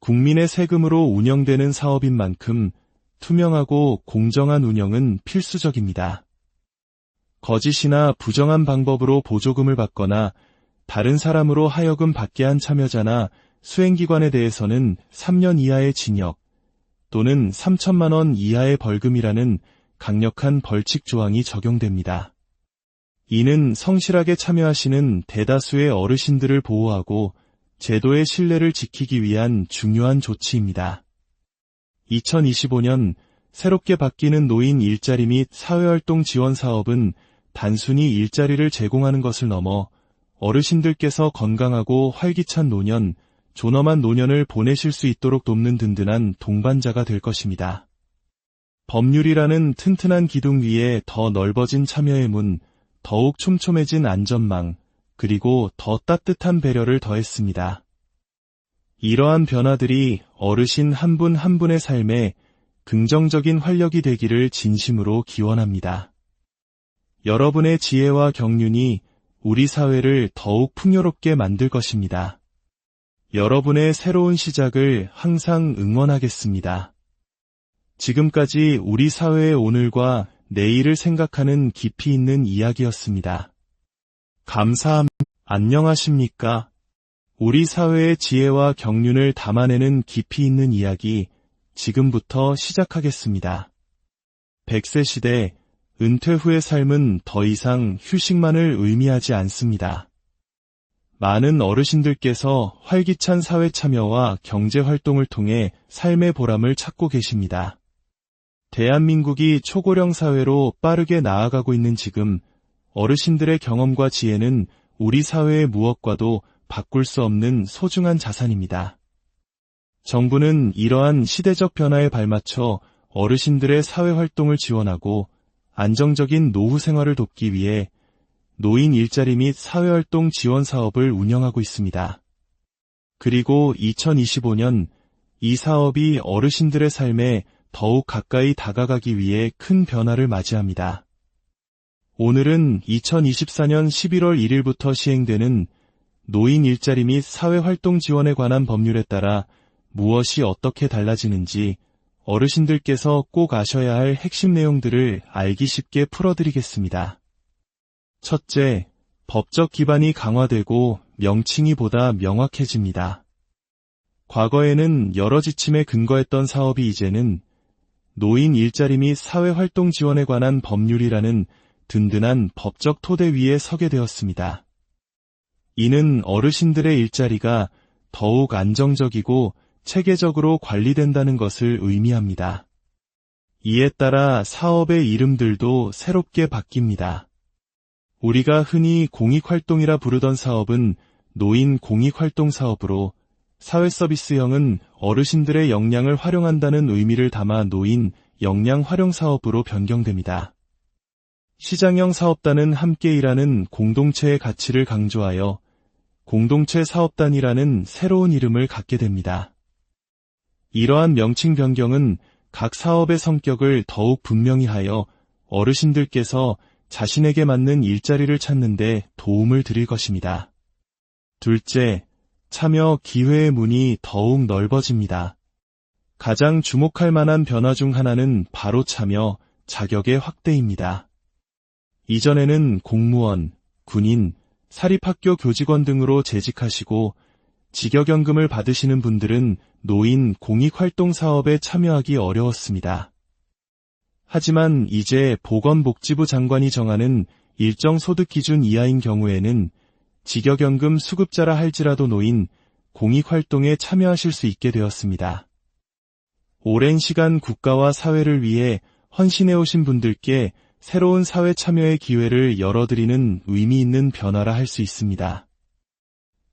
국민의 세금으로 운영되는 사업인 만큼 투명하고 공정한 운영은 필수적입니다. 거짓이나 부정한 방법으로 보조금을 받거나 다른 사람으로 하여금 받게 한 참여자나 수행기관에 대해서는 3년 이하의 징역 또는 3천만 원 이하의 벌금이라는 강력한 벌칙 조항이 적용됩니다. 이는 성실하게 참여하시는 대다수의 어르신들을 보호하고 제도의 신뢰를 지키기 위한 중요한 조치입니다. 2025년 새롭게 바뀌는 노인 일자리 및 사회활동 지원 사업은 단순히 일자리를 제공하는 것을 넘어 어르신들께서 건강하고 활기찬 노년, 존엄한 노년을 보내실 수 있도록 돕는 든든한 동반자가 될 것입니다. 법률이라는 튼튼한 기둥 위에 더 넓어진 참여의 문, 더욱 촘촘해진 안전망, 그리고 더 따뜻한 배려를 더했습니다. 이러한 변화들이 어르신 한 분 한 분의 삶에 긍정적인 활력이 되기를 진심으로 기원합니다. 여러분의 지혜와 경륜이 우리 사회를 더욱 풍요롭게 만들 것입니다. 여러분의 새로운 시작을 항상 응원하겠습니다. 지금까지 우리 사회의 오늘과 내일을 생각하는 깊이 있는 이야기였습니다. 감사합니다. 안녕하십니까? 우리 사회의 지혜와 경륜을 담아내는 깊이 있는 이야기, 지금부터 시작하겠습니다. 100세 시대, 은퇴 후의 삶은 더 이상 휴식만을 의미하지 않습니다. 많은 어르신들께서 활기찬 사회 참여와 경제 활동을 통해 삶의 보람을 찾고 계십니다. 대한민국이 초고령 사회로 빠르게 나아가고 있는 지금, 어르신들의 경험과 지혜는 우리 사회의 무엇과도 바꿀 수 없는 소중한 자산입니다. 정부는 이러한 시대적 변화에 발맞춰 어르신들의 사회활동을 지원하고 안정적인 노후 생활을 돕기 위해 노인 일자리 및 사회활동 지원 사업을 운영하고 있습니다. 그리고 2025년 이 사업이 어르신들의 삶에 더욱 가까이 다가가기 위해 큰 변화를 맞이합니다. 오늘은 2024년 11월 1일부터 시행되는 노인 일자리 및 사회활동 지원에 관한 법률에 따라 무엇이 어떻게 달라지는지 어르신들께서 꼭 아셔야 할 핵심 내용들을 알기 쉽게 풀어드리겠습니다. 첫째, 법적 기반이 강화되고 명칭이 보다 명확해집니다. 과거에는 여러 지침에 근거했던 사업이 이제는 노인 일자리 및 사회활동 지원에 관한 법률이라는 든든한 법적 토대 위에 서게 되었습니다. 이는 어르신들의 일자리가 더욱 안정적이고 체계적으로 관리된다는 것을 의미합니다. 이에 따라 사업의 이름들도 새롭게 바뀝니다. 우리가 흔히 공익활동이라 부르던 사업은 노인 공익활동 사업으로, 사회서비스형은 어르신들의 역량을 활용한다는 의미를 담아 노인 역량 활용 사업으로 변경됩니다. 시장형 사업단은 함께 일하는 공동체의 가치를 강조하여 공동체 사업단이라는 새로운 이름을 갖게 됩니다. 이러한 명칭 변경은 각 사업의 성격을 더욱 분명히 하여 어르신들께서 자신에게 맞는 일자리를 찾는 데 도움을 드릴 것입니다. 둘째, 참여 기회의 문이 더욱 넓어집니다. 가장 주목할 만한 변화 중 하나는 바로 참여 자격의 확대입니다. 이전에는 공무원, 군인, 사립학교 교직원 등으로 재직하시고 직역연금을 받으시는 분들은 노인 공익활동 사업에 참여하기 어려웠습니다. 하지만 이제 보건복지부 장관이 정하는 일정 소득 기준 이하인 경우에는 직역연금 수급자라 할지라도 노인 공익활동에 참여하실 수 있게 되었습니다. 오랜 시간 국가와 사회를 위해 헌신해오신 분들께 새로운 사회 참여의 기회를 열어드리는 의미 있는 변화라 할 수 있습니다.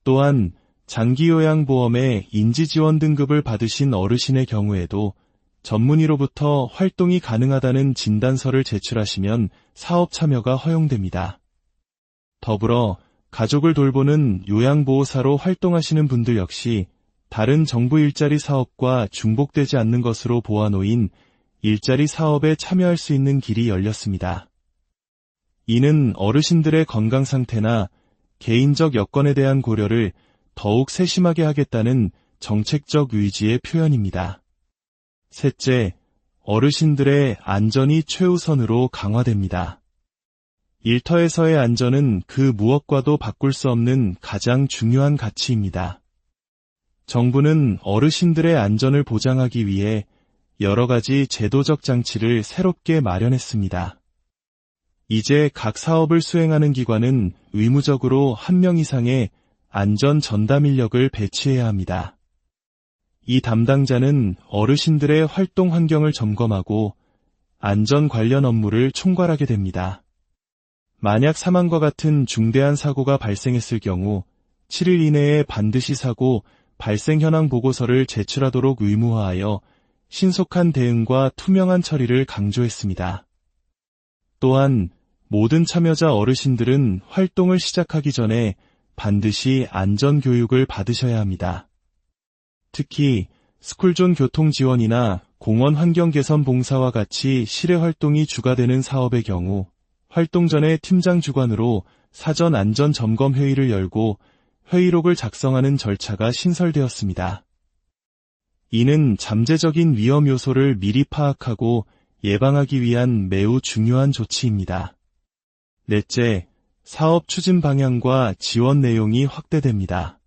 또한 장기요양보험의 인지지원 등급을 받으신 어르신의 경우에도 전문의로부터 활동이 가능하다는 진단서를 제출하시면 사업 참여가 허용됩니다. 더불어 가족을 돌보는 요양보호사로 활동하시는 분들 역시 다른 정부 일자리 사업과 중복되지 않는 것으로 보아 놓인 일자리 사업에 참여할 수 있는 길이 열렸습니다. 이는 어르신들의 건강 상태나 개인적 여건에 대한 고려를 더욱 세심하게 하겠다는 정책적 의지의 표현입니다. 셋째, 어르신들의 안전이 최우선으로 강화됩니다. 일터에서의 안전은 그 무엇과도 바꿀 수 없는 가장 중요한 가치입니다. 정부는 어르신들의 안전을 보장하기 위해 여러 가지 제도적 장치를 새롭게 마련했습니다. 이제 각 사업을 수행하는 기관은 의무적으로 1명 이상의 안전 전담 인력을 배치해야 합니다. 이 담당자는 어르신들의 활동 환경을 점검하고 안전 관련 업무를 총괄하게 됩니다. 만약 사망과 같은 중대한 사고가 발생했을 경우 7일 이내에 반드시 사고 발생 현황 보고서를 제출하도록 의무화하여 신속한 대응과 투명한 처리를 강조했습니다. 또한 모든 참여자 어르신들은 활동을 시작하기 전에 반드시 안전교육을 받으셔야 합니다. 특히 스쿨존 교통 지원이나 공원 환경 개선 봉사와 같이 실외 활동이 주가되는 사업의 경우 활동 전에 팀장 주관으로 사전 안전 점검 회의를 열고 회의록을 작성하는 절차가 신설되었습니다. 이는 잠재적인 위험 요소를 미리 파악하고 예방하기 위한 매우 중요한 조치입니다. 넷째, 사업 추진 방향과 지원 내용이 확대됩니다.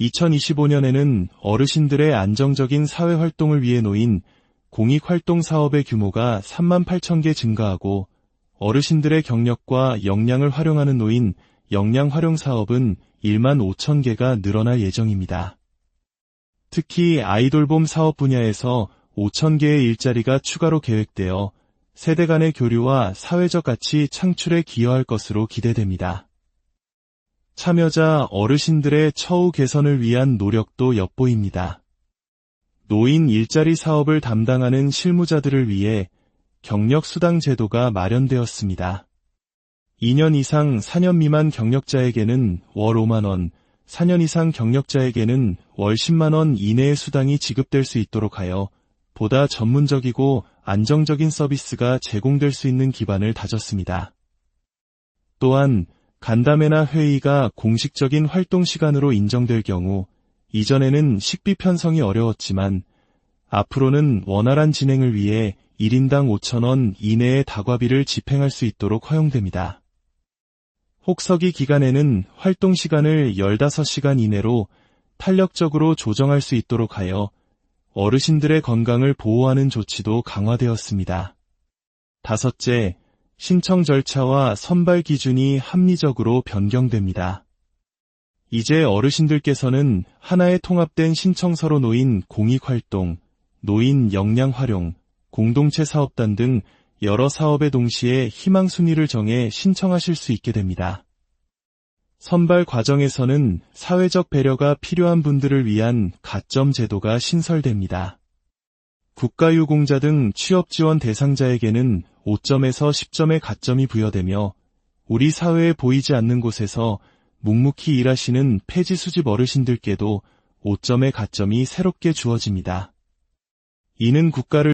2025년에는 어르신들의 안정적인 사회활동을 위해 놓인 공익활동 사업의 규모가 38,000개 증가하고 어르신들의 경력과 역량을 활용하는 노인 역량활용 사업은 15,000개가 늘어날 예정입니다. 특히 아이돌봄 사업 분야에서 5,000개의 일자리가 추가로 계획되어 세대 간의 교류와 사회적 가치 창출에 기여할 것으로 기대됩니다. 참여자 어르신들의 처우 개선을 위한 노력도 엿보입니다. 노인 일자리 사업을 담당하는 실무자들을 위해 경력수당 제도가 마련되었습니다. 2년 이상 4년 미만 경력자에게는 월 5만 원, 4년 이상 경력자에게는 월 10만 원 이내의 수당이 지급될 수 있도록 하여 보다 전문적이고 안정적인 서비스가 제공될 수 있는 기반을 다졌습니다. 또한 간담회나 회의가 공식적인 활동 시간으로 인정될 경우 이전에는 식비 편성이 어려웠지만 앞으로는 원활한 진행을 위해 1인당 5,000원 이내의 다과비를 집행할 수 있도록 허용됩니다. 혹서기 기간에는 활동 시간을 15시간 이내로 탄력적으로 조정할 수 있도록 하여 어르신들의 건강을 보호하는 조치도 강화되었습니다. 다섯째, 신청 절차와 선발 기준이 합리적으로 변경됩니다. 이제 어르신들께서는 하나의 통합된 신청서로 놓인 공익활동, 노인 역량활용, 공동체 사업단 등 여러 사업에 동시에 희망순위를 정해 신청하실 수 있게 됩니다. 선발 과정에서는 사회적 배려가 필요한 분들을 위한 가점 제도가 신설됩니다. 국가유공자 등 취업지원 대상자에게는 5점에서 10점의 가점이 부여되며 우리 사회에 보이지 않는 곳에서 묵묵히 일하시는 폐지 수집 어르신들께도 5점의 가점이 새롭게 주어집니다. 이는 국가를